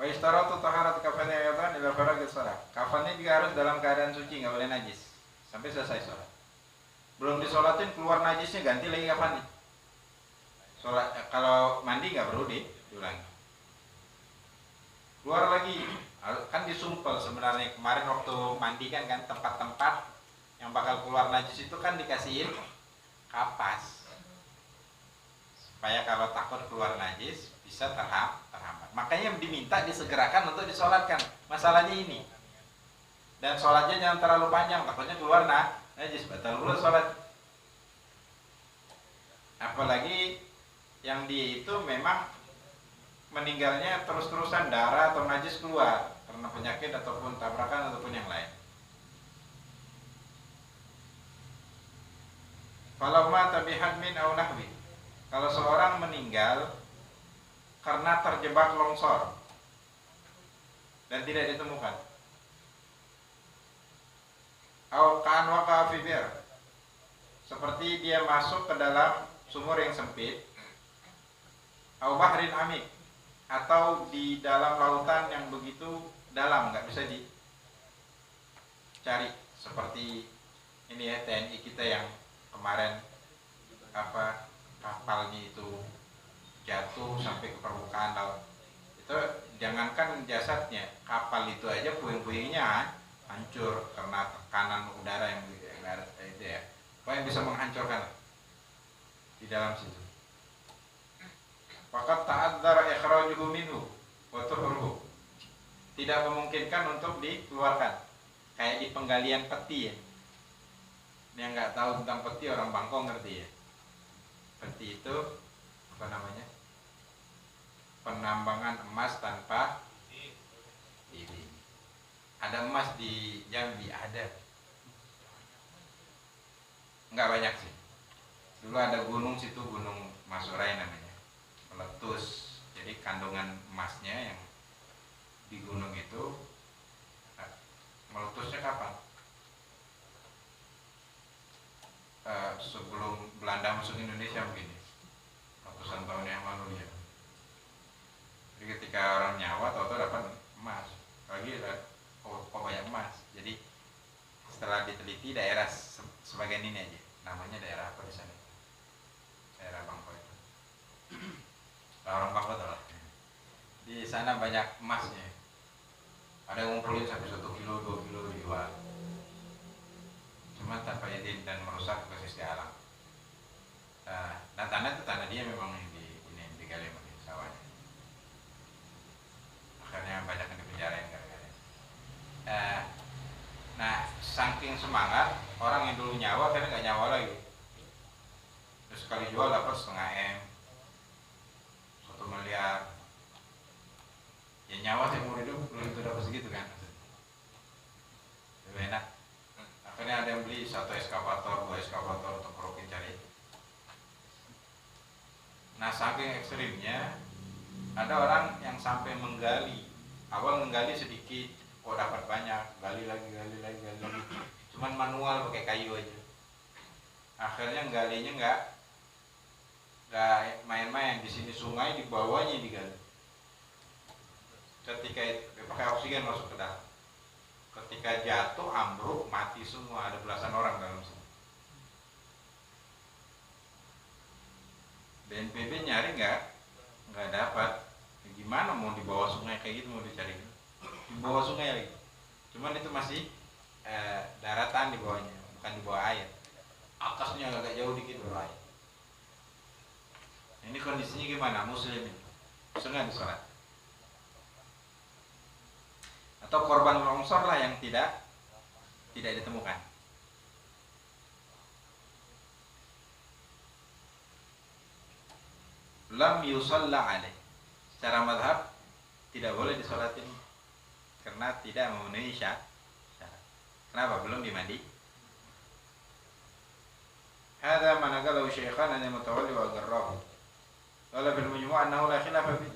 Wa istaratu taharat kafannya ayatan ila faragis shalah. Kafannya juga harus dalam keadaan suci, nggak boleh najis sampai selesai sholat. Belum disolatin keluar najisnya, ganti lagi kafannya. Sholat kalau mandi nggak perlu diulangi. Keluar lagi, kan disumpel sebenarnya kemarin waktu mandi kan tempat-tempat yang bakal keluar najis itu kan dikasihin kapas supaya kalau takut keluar najis bisa terhambat. Makanya diminta disegerakan untuk disolatkan. Masalahnya ini. Dan sholatnya jangan terlalu panjang, takutnya keluar najis, batal dulu sholat. Apalagi yang dia itu memang meninggalnya terus-terusan darah atau najis keluar karena penyakit ataupun tabrakan ataupun yang lain. Falau mata bihadmin aw nahwi. Kalau seorang meninggal karena terjebak longsor dan tidak ditemukan, aw kan waqa fi bir, seperti dia masuk ke dalam sumur yang sempit, aw bahrin amik, atau di dalam lautan yang begitu dalam nggak bisa dicari, seperti ini ya TNI kita yang kemarin kapalnya itu jatuh sampai ke permukaan laut. Itu jangankan jasadnya, kapal itu aja puing-puingnya hancur karena tekanan udara yang itu ya. Apa yang bisa menghancurkan di dalam situ. Faqad ta'adzara ikhrajuhu minhu wa tuhruhu. Tidak memungkinkan untuk dikeluarkan. Kayak di penggalian peti ya. Yang nggak tahu tentang peti orang Bangkok ngerti ya. Peti itu apa namanya? Penambangan emas tanpa ini. Ada emas di Jambi, ada. Nggak banyak sih. Dulu ada gunung situ, Gunung Masurai namanya, meletus. Jadi kandungan emasnya yang di gunung itu meletusnya kapan? Sebelum Belanda masuk Indonesia mungkin ya. Ratusan tahun yang lalu ya. Jadi ketika orang nyawa tahu-tahu dapat emas, lagi banyak emas. Jadi setelah diteliti daerah sebagian ini aja, namanya daerah apa di sana? Daerah Bangkok itu. Orang Bangkok tahu lah. Di sana banyak emasnya. Ada yang ngumpulin sampai 1 kilo, 2 kilo dijual. Cuma tanpa izin dan merusak ekosistem alam. Dan tanah itu tanah dia memang yang digali mungkin sawahnya. Makanya banyak yang dipenjarain gara-gara. Nah, saking semangat orang yang dulu nyawa karena nggak nyawa lagi. Terus sekali jual dapat 0,5 M, 1 miliar. Ya nyawa seumur hidup belum tentu dapat segitu kan. Lebih enak. Akhirnya ada yang beli 1 eskavator, 2 eskavator untuk kerokin cari. Nah, saking ekstrimnya ada orang yang sampai menggali. Awal menggali sedikit, dapat banyak, gali lagi. Cuman manual pakai kayu aja. Akhirnya galinya nggak main-main. Di sini sungai, di bawahnya digali. Ketika itu pakai oksigen masuk ke dalam. Ketika jatuh ambruk mati semua, ada belasan orang dalam sini. BNPB nyari nggak dapat. Gimana mau di bawah sungai kayak gitu mau dicari? Di bawah sungai lagi. Cuman itu masih daratan di bawahnya, bukan di bawah air. Atasnya agak jauh dikit bawah air. Ini kondisinya gimana? Muslim ini sengaja disolat. Atau korban longsor lah yang tidak ditemukan. lam yusalla alaih. Secara madhab tidak boleh disolatin karena tidak memenuhi syarat. Kenapa? Belum dimandi. Hadza ma naqalahu syaikhan an mutawalli wa garrahu. Qala bil majmu' annahu la khilafa fi.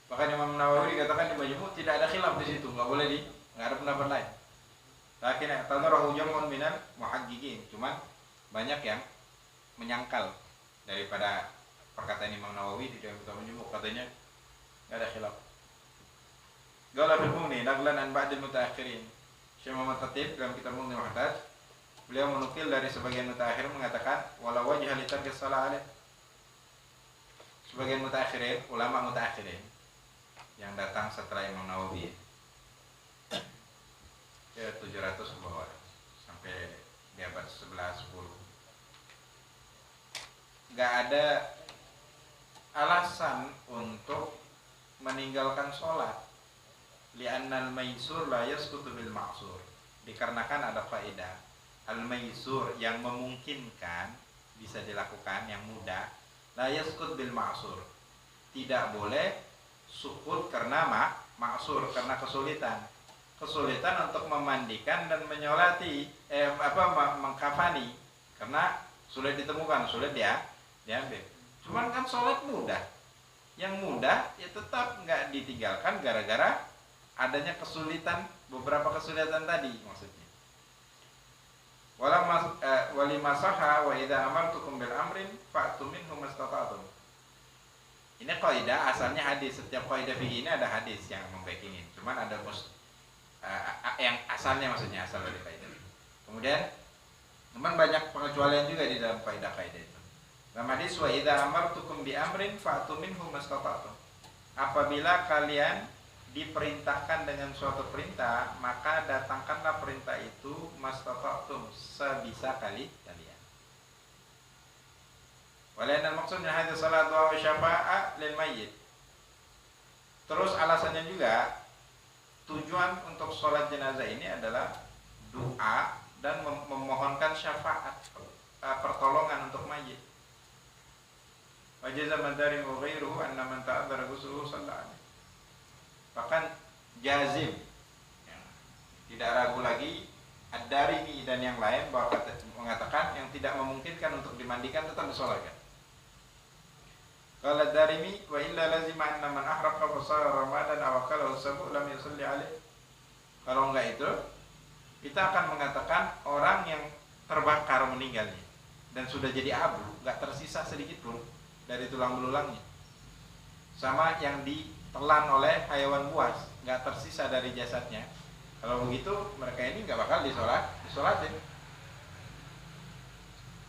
Bahkan Imam Nawawi katakan di majmu' tidak ada khilaf di situ, enggak boleh enggak ada pendapat lain. Lakin i'tadarahu jam'un minal muhaqqiqin. Cuman banyak yang menyangkal daripada perkataan Imam Nawawi di dalam kitab majmu', katanya enggak ada khilaf. Qala fil Mughni naqlan an ba'd al-mutaakhirin. Syekh Muhammad Khatib dalam kitab Mughni Muhtaj, beliau menukil dari sebagian mutaakhir mengatakan wala wajha li tarki shalah alaih. Sebagian mutaakhirin, ulama mutaakhirin yang datang setelah Imam Nawawi ya 700 ke bawah sampai di abad 11 10, nggak ada alasan untuk meninggalkan sholat li'annal maisur la yasqutu bil ma'sur, dikarenakan ada faedah al maisur yang memungkinkan bisa dilakukan, yang mudah, la yasqut bil ma'sur, tidak boleh sukut karena ma'sur, karena kesulitan untuk memandikan dan menyolati mengkafani, karena sulit ditemukan, sulit diambil. Cuman kan sholat mudah, yang mudah ya tetap nggak ditinggalkan gara-gara adanya kesulitan, beberapa kesulitan tadi maksudnya. Wali masaha wa idza amartukum bil amrin fa'tu minhu mastata'tum. Ini kaidah asalnya hadis, setiap kaidah fikih ini ada hadis yang membacking. Cuman ada yang asalnya, maksudnya asal dari kaidah. Kemudian teman banyak pengecualian juga di dalam kaidah-kaidah itu. Dalam hadis wa idza amartukum bi amrin fa'tu minhu mastata'tum. Apabila kalian diperintahkan dengan suatu perintah, maka datangkanlah perintah itu mastata'tum, sebisa kalian. Walaupun maksudnya hadis salat wa syafa'a lil mayyit. Terus alasannya juga tujuan untuk sholat jenazah ini adalah doa dan memohonkan syafaat, pertolongan untuk mayit. Wajaza madarim wa ghairuhu anna man ta'adzara ghusluhu sallallahu alaihi. Bahkan jazim, ya, tidak ragu lagi Ad-Darimi dan yang lain bahwa mengatakan yang tidak memungkinkan untuk dimandikan tetap disolatkan. Kalau Ad-Darimi wa illa lazima anna man ahraqa fasara ramadan aw akalahu sabu lam yusalli alaih. Kalau enggak itu, kita akan mengatakan orang yang terbakar meninggalnya dan sudah jadi abu, enggak tersisa sedikit pun dari tulang belulangnya. Sama yang ditelan oleh hayawan buas, enggak tersisa dari jasadnya. Kalau begitu mereka ini enggak bakal disolatin.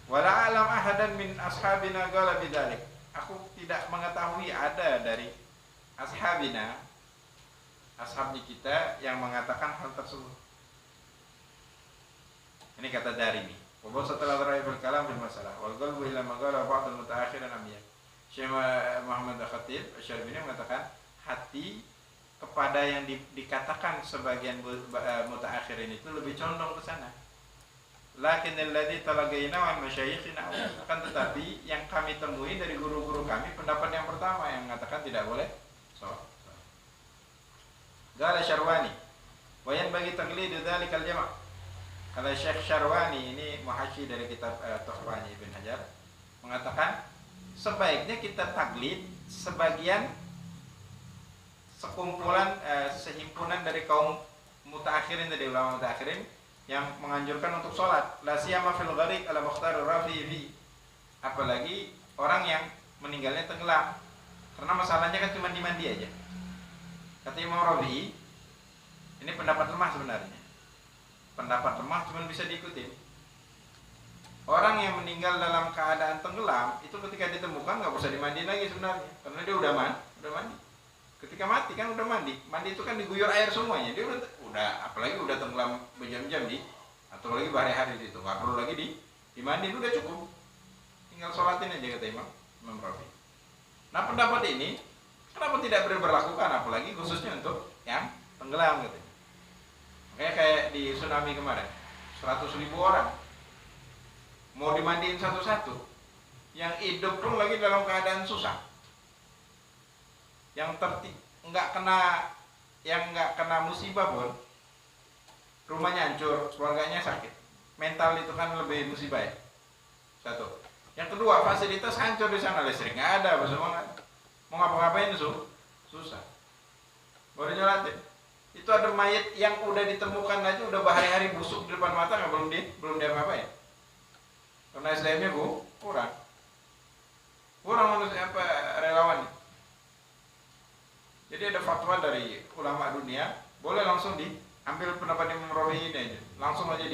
Wala alam ahadan min ashabina qala bidzalik. Aku tidak mengetahui ada dari ashabina, ashabnya kita yang mengatakan hal tersebut. Ini kata Darimi. Wa setelah terakhir berkalam fil masalah wal qalbu ila maqala ba'd al mutaakhirin amiyah. Syekh Muhammad Khatib Asy-Syarbini mengatakan hati kepada yang dikatakan sebagian mutaakhirin itu lebih condong ke sana. Lakin alladzi talaqaina wa masyayikhina, akan tetapi yang kami temui dari guru-guru kami pendapat yang pertama yang mengatakan tidak boleh sholat. Qala Syarwani wa yanbaghi taqlidu dzalikal jama'. Kalau Syekh Syarwani ini muhasyi dari kitab Tuhfahnya Ibn Hajar mengatakan sebaiknya kita taklid sebagian sekumpulan sehimpunan dari kaum mutaakhirin, dari ulama mutaakhirin yang menganjurkan untuk sholat, la siyama fil gharik ala mukhtar rafi'i, apalagi orang yang meninggalnya tenggelam, karena masalahnya kan cuma dimandi aja. Kata Imam Rafi'i, ini pendapat lemah sebenarnya, pendapat lemah cuma bisa diikuti. Orang yang meninggal dalam keadaan tenggelam itu ketika ditemukan nggak usah dimandi lagi sebenarnya, karena dia udah mandi. Ketika mati kan udah mandi itu kan diguyur air semuanya, dia udah apalagi udah tenggelam berjam-jam atau lagi berhari-hari di situ, nggak perlu lagi dimandiin, udah cukup, tinggal sholatin aja kata Imam Rafi. Nah pendapat ini kenapa tidak diberlakukan, apalagi khususnya untuk yang tenggelam gitu. Makanya kayak di tsunami kemarin 100.000 orang mau dimandiin satu-satu, Yang hidup pun lagi dalam keadaan susah. Yang nggak kena musibah pun rumahnya hancur, keluarganya sakit. Mental itu kan lebih musibah ya. Satu. Yang kedua, fasilitas hancur di sana, listrik nggak ada, semua mau ngapa-ngapain susah. Baru nyolatin. Itu ada mayat yang udah ditemukan aja udah berhari-hari busuk di depan mata, nggak belum dia apa-apain. Karena SDM-nya kurang manusia relawan. Jadi ada fatwa dari ulama dunia, boleh langsung diambil pendapat Imam Rafi'i ini aja, langsung aja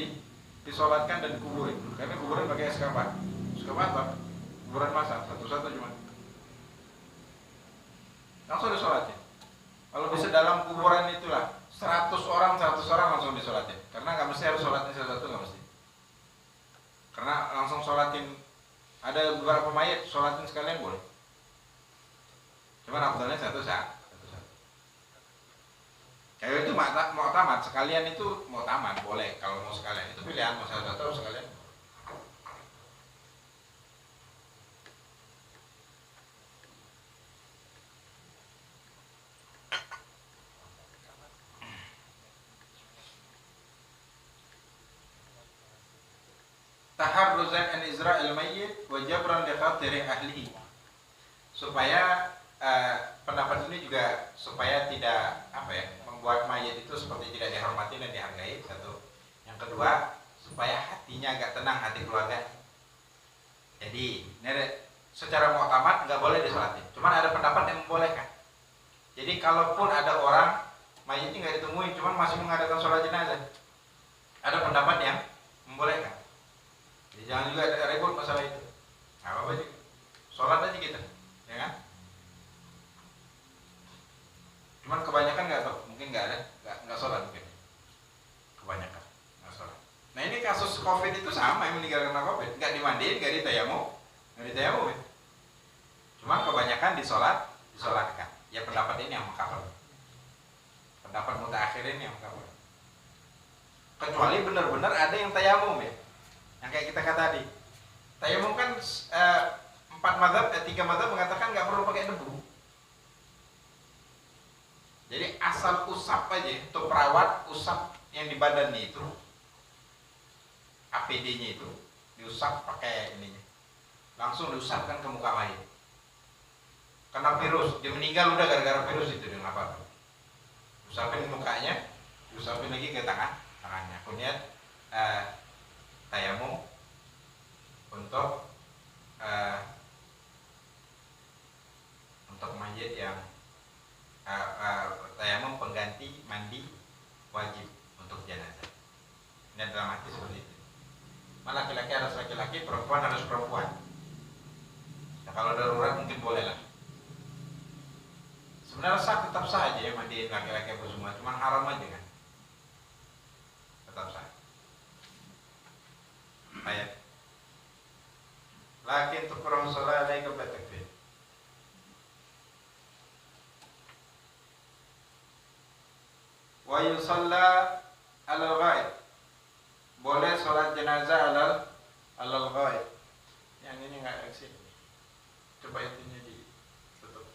disolatkan dan dikuburin. Karena kuburan pakai eskavator, kuburan masal satu-satu cuma. Langsung disolatin. Kalau bisa dalam kuburan itulah 100 orang langsung disolatin. Karena nggak mesti harus sholatin satu-satu, nggak mesti. Karena langsung sholatin, ada beberapa mayat sholatin sekalian boleh. Cuman afdalnya satu saat. Kayak itu mu'tamad, sekalian itu mu'tamad boleh kalau mau sekalian. Itu pilihan mau satu-satu sekalian. Taharruzan an Isra'il mayyit wa jabran li khatiri ahlihi. Supaya pendapat ini juga supaya tidak membuat mayat itu seperti tidak dihormati dan dihargai, satu. Yang kedua, supaya hatinya agak tenang, hati keluarga. Jadi secara mu'tamad nggak boleh disolatin, cuman ada pendapat yang membolehkan. Jadi kalaupun ada orang mayatnya nggak ditemuin, cuman masih mengadakan sholat jenazah, ada pendapat yang membolehkan. Jadi jangan juga ada ribut masalah itu. Nggak apa-apa juga, sholat aja kita, ya kan? Cuman kebanyakan nggak tahu, mungkin nggak sholat mungkin. Kebanyakan nggak sholat. Nah ini kasus COVID itu sama, yang meninggal karena COVID, nggak dimandiin, nggak ditayamum ya. Cuman kebanyakan disolatkan. Ya pendapat ini yang mengcover. Pendapat mutaakhirin yang mengcover. Kecuali benar-benar ada yang tayamum ya, yang kayak kita kata tadi. Tayamum kan 3 mazhab mengatakan nggak perlu pakai debu. Jadi asal usap aja, untuk perawat usap yang di badannya itu, APD-nya itu diusap pakai ininya, langsung diusapkan ke muka mayat. Karena virus, dia meninggal udah gara-gara virus itu, dia apa? Usapin mukanya, diusapin lagi ke tangannya. Kemudian tayamum untuk mayat yang tayamum pengganti mandi wajib untuk jenazah. Ini dalam arti seperti itu. Malah laki-laki harus laki-laki, perempuan harus perempuan. Nah, kalau darurat mungkin boleh lah. Sebenarnya tetap sah aja ya mandiin laki-laki apa semua, cuma haram aja kan. Tetap sah. Ayat. Lakin tukurang sholat alaika batakfir. Wa yusalla alal ghaib. Boleh sholat jenazah alal ghaib. Yang ini nggak eksis. Coba intinya ditutup.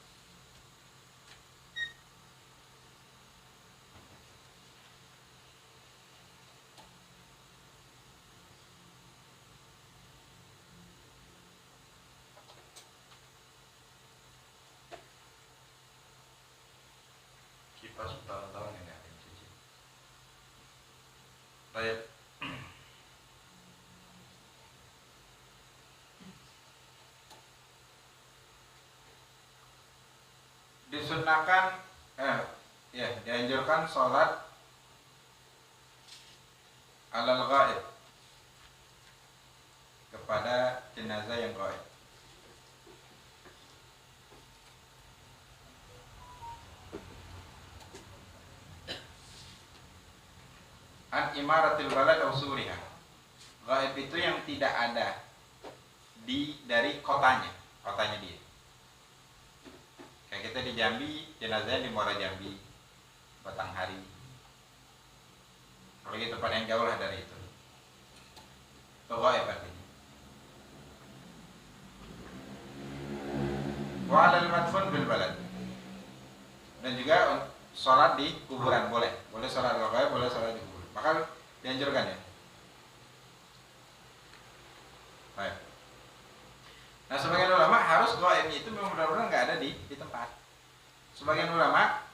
Kipas bertahun-tahun ini nggak ada yang cuci. Baik. Disunahkan dianjurkan sholat alal ghaib, kepada jenazah yang ghaib. An imaratil balad aw suriha. Ghaib itu yang tidak ada dari kotanya dia. Kayak kita di Jambi, jenazahnya di Muara Jambi, Batanghari. Kalau gitu tempat yang jauh lah dari itu. Itu ghaib artinya. Wa 'alal madfun bil balad. Dan juga sholat di kuburan boleh sholat gaib, boleh sholat di kuburan. Maka dianjurkan ya. Baik. Nah, sebagian ulama harus gaibnya itu memang benar-benar nggak ada di tempat. Sebagian ulama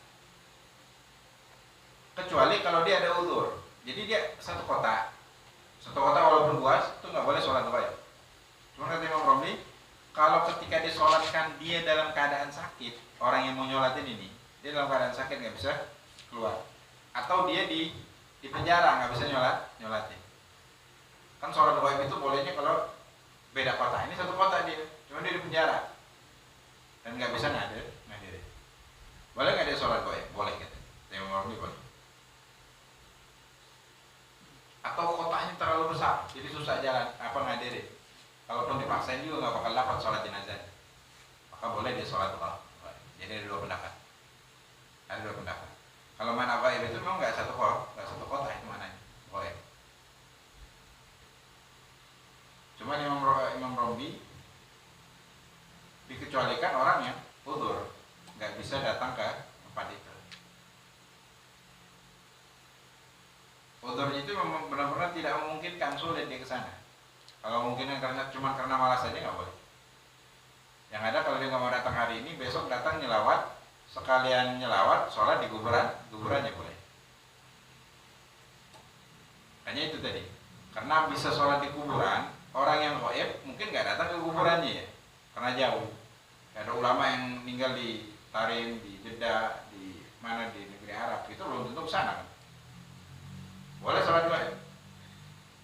kecuali kalau dia ada uzur. Jadi dia satu kota walaupun luas itu nggak boleh sholat gaib. Cuma kata Imam Romli, kalau ketika disolatkan dia dalam keadaan sakit, orang yang mau nyolatin ini dia dalam keadaan sakit nggak bisa keluar, atau dia di penjara nggak bisa nyolatin. Kan sholat gaib itu bolehnya kalau beda kota. Ini satu kota dia, cuma dia di penjara dan nggak bisa ngadirin. Boleh nggak dia sholat gaib? Boleh gitu. Yang Romli boleh. Atau kotanya terlalu besar, jadi susah jalan ngadirin. Kalaupun dipaksain juga nggak bakal dapat sholat jenazah. Maka boleh dia sholat gaib. Jadi ada dua pendapat. Kalau mana gaib itu memang nggak satu kota itu mananya boleh. Cuma Imam Romli dikecualikan orang yang uzur, nggak bisa datang ke tempat itu. Uzurnya itu memang benar-benar tidak memungkinkan, sulit dia ke sana. Kalau mungkin cuma karena malas saja nggak boleh. Yang ada kalau dia nggak mau datang hari ini, besok datang nyelawat, sekalian nyelawat, sholat di kuburannya boleh. Hanya itu tadi, karena bisa sholat di kuburan, orang yang gaib mungkin nggak datang ke kuburannya ya, karena jauh. Ada ulama yang tinggal di Tarim, di Jeddah, di mana di negeri Arab itu belum tentu sana kan. Boleh sholat gaib.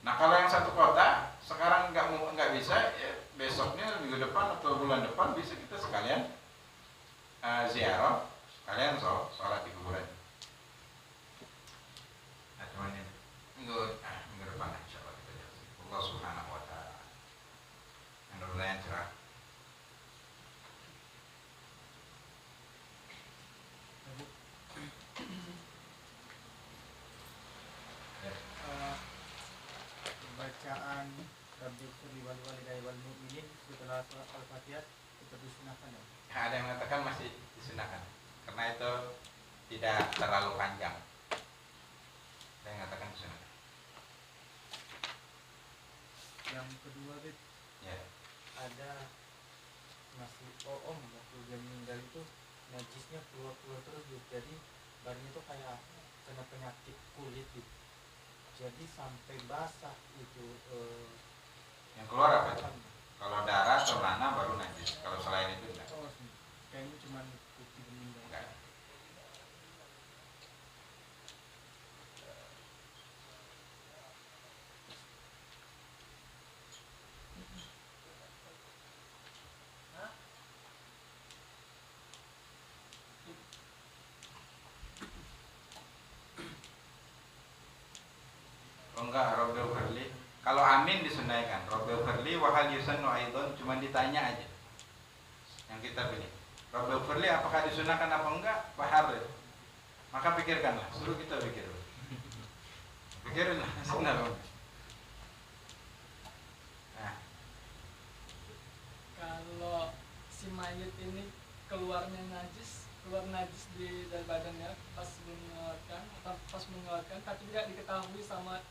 Nah kalau yang satu kota sekarang nggak bisa, ya besoknya minggu depan atau bulan depan bisa kita sekalian ziarah, sekalian sholat di kuburan. Nah cuman ini minggu depan insya Allah kita lihat. Allah Subhanahu Wa Taala. Mudah-mudahan cerah. Bacaan Rabbil Firli wal Walidayni wal Mu'minin setelah sholat Al-Fatihah itu disunahkan ya? Ada yang mengatakan masih disunahkan karena itu tidak terlalu panjang. Ada yang mengatakan disunahkan. Yang kedua Bib, Ya. ada masih waktu dia meninggal itu najisnya keluar terus Bib. Jadi badannya itu kayak kena penyakit kulit Bib. Jadi sampai basah itu Yang keluar apa itu? Kalau darah atau nanah baru najis. Kalau selain itu enggak. Oh, kayaknya cuma putih meninggal. Enggak. Oh enggak, Rabbil Firli. Kalau amin disunaikan. Rabbil Firli wa hal yusannu aidon, cuma ditanya aja. Yang kita pilih. Rabbil Firli apakah disunahkan apa enggak? Bahar. Maka pikirkanlah, suruh kita pikir. Pikirinlah, sunnah. Nah, kalau si mayit ini keluar najis dari badannya pas mengeluarkan tapi tidak diketahui sama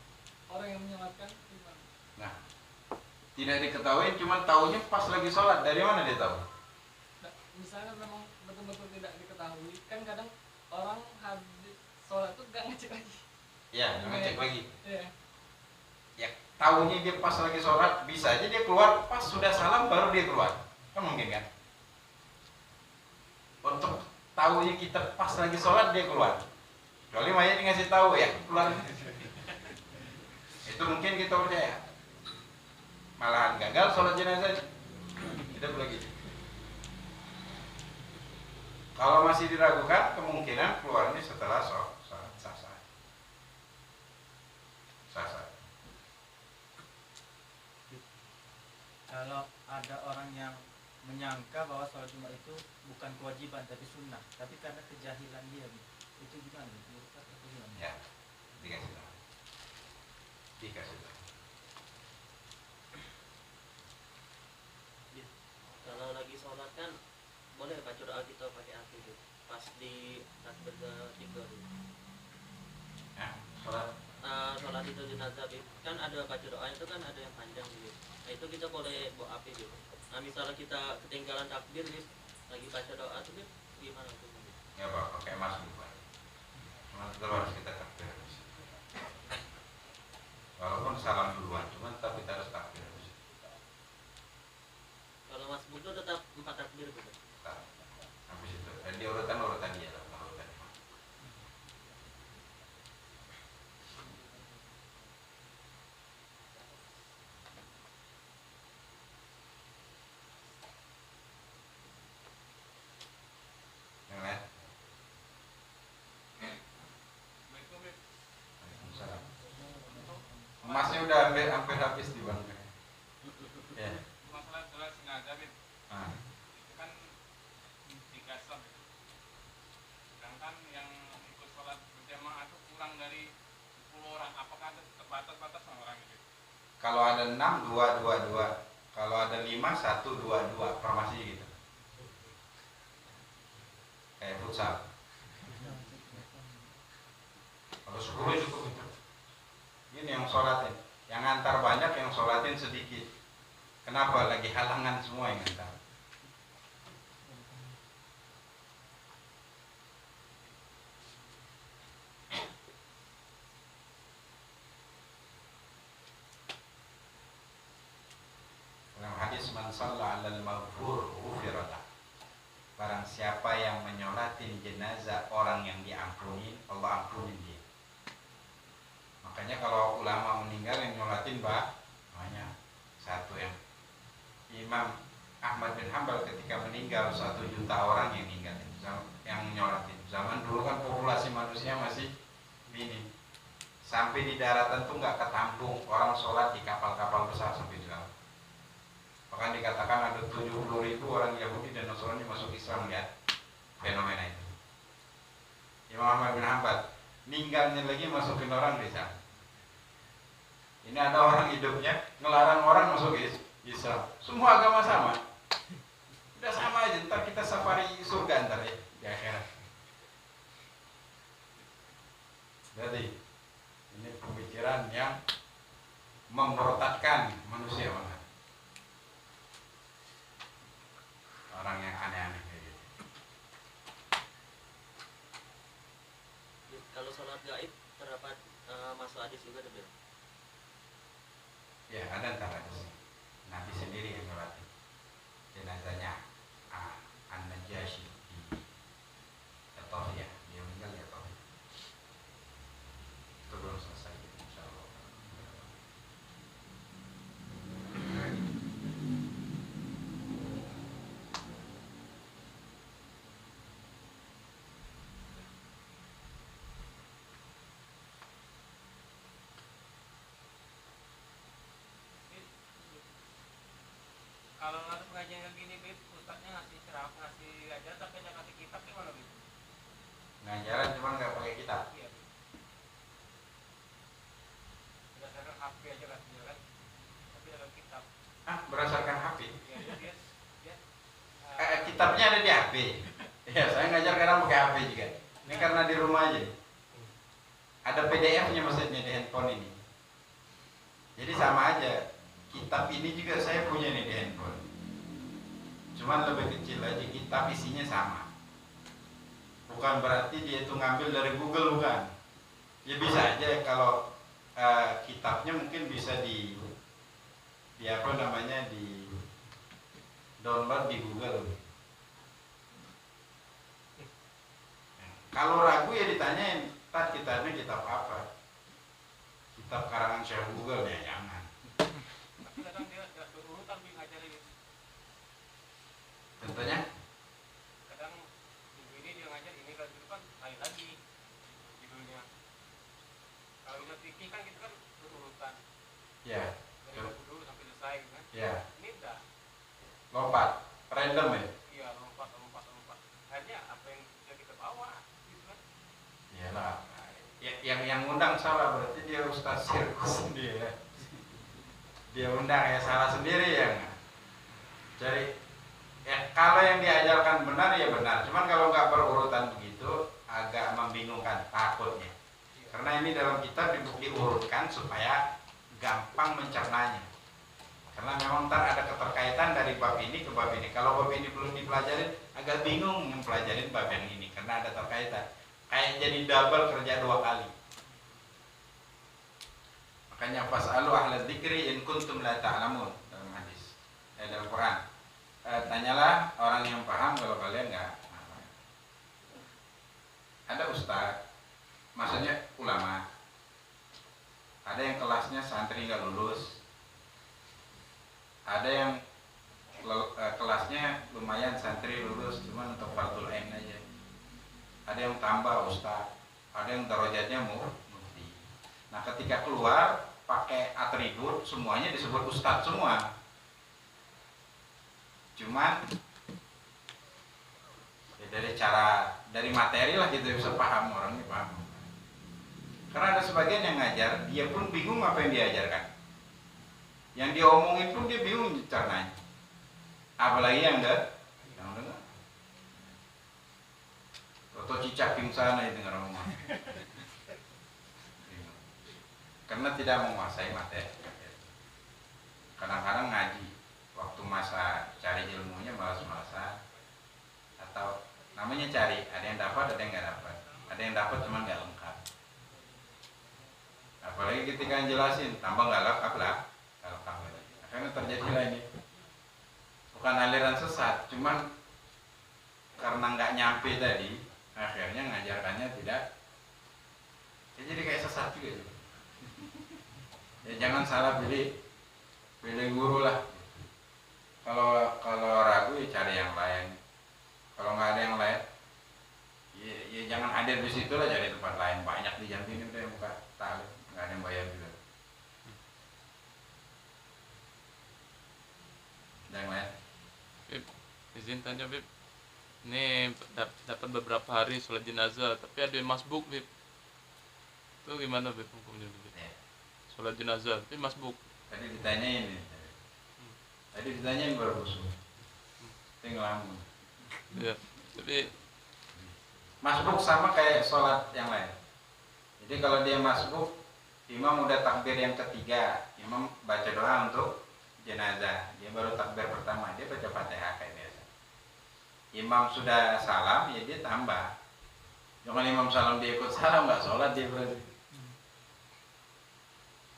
orang yang menyelatkan gimana? Nah, tidak diketahui, cuma tahunya pas lagi sholat. Dari mana dia tahu? Nah, misalnya memang betul-betul tidak diketahui, kan kadang orang habis sholat tuh gak ngecek lagi. Ya, ngecek lagi. Iya. Ya, tahunya dia pas lagi sholat, bisa aja dia keluar pas sudah salam baru dia keluar. Kan mungkin kan? Untuk tahunya kita pas lagi sholat dia keluar. Kecuali mayat ngasih tahu ya keluar. Itu mungkin kita percaya. Malahan gagal sholat jenazah. Tidak lagi. Kalau masih diragukan, kemungkinan keluarnya setelah sholat sah-sah. Kalau ada orang yang menyangka bahwa sholat Jumat itu bukan kewajiban tapi sunnah, tapi karena kejahilan dia, itu gimana? Ya, dikasih tahu. Kalau lagi sholat kan jenazah Bib, kan ada baca doa itu kan ada yang panjang Bib. Nah itu kita boleh bawa api Bib. Nah misalnya kita ketinggalan takbir Bib, lagi baca doa tuh Bib, gimana tuh Bib? Ya apa pakai mas bukan. Cuma tetap harus kita takbir. Walaupun salam duluan, cuman tetap kita harus takbir. Kalau Mas Buk tuh tetap 4 takbir Bib. Tetap. Habis itu dan di urutan dia lah, urutan. Yang lain? Waalaikumsalam. Emasnya udah hampir habis di bang. Ya. Masalah sholat jenazah Bib, Ah. itu kan 3 saf ya. Sedangkan yang ikut sholat berjamaah itu kurang dari 10 orang. Apakah ada terbatas orang itu? Kalau ada 6, 2, 2, 2. Kalau ada 5, 1, 2, 2. Formasi gitu. Kayak futsal. Kalau 10 cukup itu. Ini yang sholatin. Yang antar banyak, yang sholatin sedikit. Kenapa? Lagi halangan semua yang antar. Dalam hadis man shalla 'alal maghfur ghufira lah. Barang siapa yang menyolatin jenazah orang yang diampuni, Allah ampunin dia. Makanya kalau ulama meninggal yang nyolatin banyak. Satu yang Imam Ahmad bin Hanbal ketika meninggal 1 juta orang yang ninggalin, yang nyolatin. Zaman dulu kan populasi manusia masih minim. Sampai di daratan tuh nggak ketampung orang sholat di kapal-kapal besar sampai di laut. Bahkan dikatakan ada 70.000 orang Yahudi dan Nasrani masuk Islam ya, fenomena itu. Imam Ahmad bin Hanbal ninggalnya lagi masukin orang desa. Ini ada orang hidupnya ngelarang orang masuk Islam. Semua agama sama. Udah sama aja, ntar kita safari surga ntar ya di akhirat. Jadi ini pemikiran yang memberontakkan manusia banget. Orang yang aneh-aneh kayak gitu. Kalau sholat gaib terdapat masuk hadis juga Bib. Ya ada ntar hadis. Nabi sendiri yang nyolatin jenazahnya An-Najasyi di Ethiopia. Dia meninggal di Ethiopia. Itu belum selesai, insyaallah. Kalau ada pengajian kayak gini Bib, ustadznya ngasih ceramah, ngasih ajar tapi nggak ngasih kitab gimana Bib? Ngajaran cuma nggak pakai kitab. Iya Bib. Berdasarkan HP aja katanya kan, tapi dalam kitab. Berdasarkan HP. Iya dia Kitabnya ada di HP. Ya, saya ngajar kadang pakai HP juga. Ini karena di rumah aja. Ada PDF-nya maksudnya di handphone ini. Jadi sama aja. Kitab ini juga saya punya nih di handphone. Cuman lebih kecil aja, kitab isinya sama. Bukan berarti dia itu ngambil dari Google, bukan. Ya bisa aja kalau kitabnya mungkin bisa di apa namanya, di download di Google. Kalau ragu ya ditanyain, "Tat, kitabnya kitab apa?" Kitab karangan Syekh Google ya jangan. tapi kadang dia nggak berurutan Bib ngajarin. Contohnya? Kadang minggu ini dia ngajar ini, kalau dulu kan lain lagi judulnya. Kalau udah fikih kan kita kan berurutan Ya, dari buku dulu sampai selesai kan. ya. Ini udah Lompat, random ya. iya lompat. Akhirnya apa yang sudah kita bawa gitu kan. Iyalah. Yang undang salah, berarti dia ustaz sirkus dia. Dia undang ya salah sendiri ya. Jadi ya kalau yang diajarkan benar ya benar. Cuman kalau nggak berurutan begitu agak membingungkan takutnya. Karena ini dalam kitab diurutkan supaya gampang mencernanya. Karena memang ntar ada keterkaitan dari bab ini ke bab ini. Kalau bab ini belum dipelajarin, agak bingung mempelajari bab yang ini karena ada terkaitan. Kayak jadi double kerja 2 kali. Makanya fas'alu ahla dzikri in kuntum la ta'lamun dalam hadis. Dalam Quran. Tanyalah orang yang paham kalau kalian enggak. Ada ustaz, maksudnya ulama. Ada yang kelasnya santri nggak lulus. Ada yang kelasnya lumayan santri lulus, cuman untuk fardul ain aja. Ada yang tambah ustaz, ada yang derajatnya mufti. Nah, ketika keluar pakai atribut semuanya disebut ustaz semua. Cuman ya dari materi lah kita bisa paham, orangnya paham. Karena ada sebagian yang ngajar, dia pun bingung apa yang diajarkan. Yang dia omongin pun dia bingung caranya. Apalagi yang enggak, yang dengar. Atau cicak pingsan aja dengar omongan. Karena tidak menguasai materi. Kadang-kadang ngaji, waktu masa cari ilmunya malas-malasan. Atau namanya cari, ada yang dapat, ada yang nggak dapat. Ada yang dapat cuma nggak lengkap. Apalagi ketika jelasin, tambah nggak lengkap lah. Akhirnya terjadilah ini. Bukan aliran sesat, cuman karena nggak nyampe tadi, akhirnya ngajarkannya tidak. Ya jadi kayak sesat juga. Ya jangan salah pilih guru lah. Kalau ragu ya cari yang lain. Kalau nggak ada yang lain, ya jangan hadir di situ lah, cari tempat lain. Banyak di Jambi ini udah yang buka tali, nggak ada yang bayar juga. Yang lain? Bib, izin tanya Bib. Ini dapat beberapa hari sholat jenazah, tapi ada yang masbuk Bib. Itu gimana Bib hukumnya Bib? Ya. Sholat jenazah, tapi masbuk. Tadi ditanyain nih. Tadi ditanyain baru busuk. Tinggal ngelamun. Ya, tapi Masbuk sama kayak sholat yang lain. Jadi kalau dia masbuk, imam udah takbir yang ketiga, imam baca doa untuk jenazah, dia baru takbir pertama, dia baca Fatihah kayak biasa. Imam sudah salam, ya dia tambah. Jangan imam salam dia ikut salam, nggak sholat dia berarti.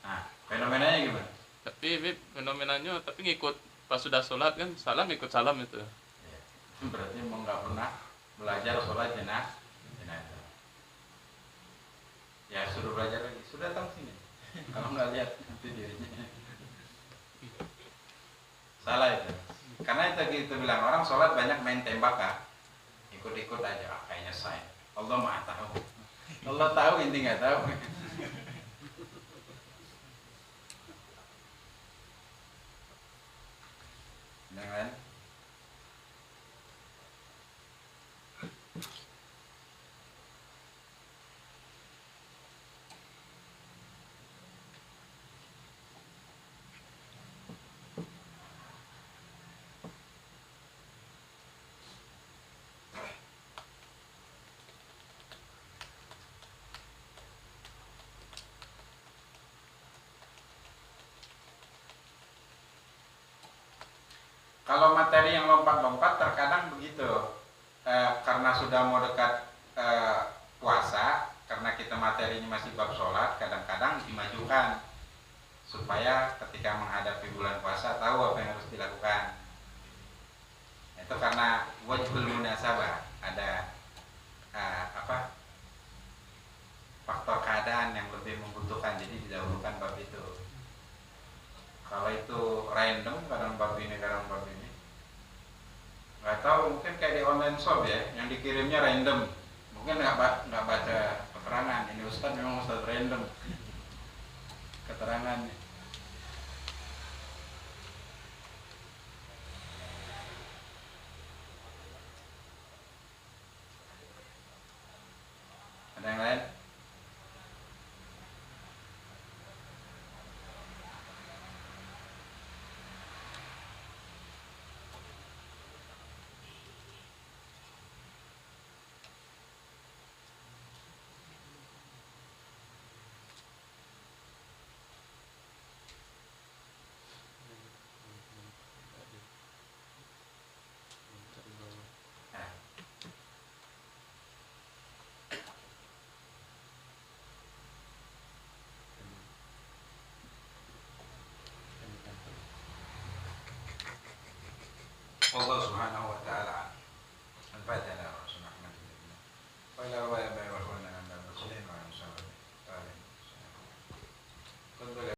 Nah, fenomenanya gimana? tapi Bib, fenomenanya tapi ngikut pas sudah sholat kan salam ikut salam itu. Ya, berarti mau nggak pernah belajar sholat jenazah. Ya suruh belajar lagi, sudah datang sini. Kalau nggak lihat videonya. Salah itu. Karena itu kita bilang orang sholat banyak main tembak kan, ikut-ikut aja, kayaknya saya. Allah maha tahu. Allah tahu, inti nggak tahu. Jangan. Kalau materi yang lompat-lompat terkadang begitu, karena sudah mau dekat puasa, karena kita materinya masih bab sholat, kadang-kadang dimajukan supaya ketika menghadapi bulan puasa tahu apa yang harus dilakukan. Itu karena wajibul munasabah, ada faktor keadaan yang lebih membutuhkan, jadi didahulukan bab itu. Kalau itu random, kadang bab ini, kadang bab ini, nggak tahu, mungkin kayak di online shop ya, yang dikirimnya random, mungkin nggak baca keterangan. Ini ustadz memang ustadz random keterangannya. Ada yang lain? Allah Subhanahu wa taala al-Fatiha ala Rasulullah wa ila wa ya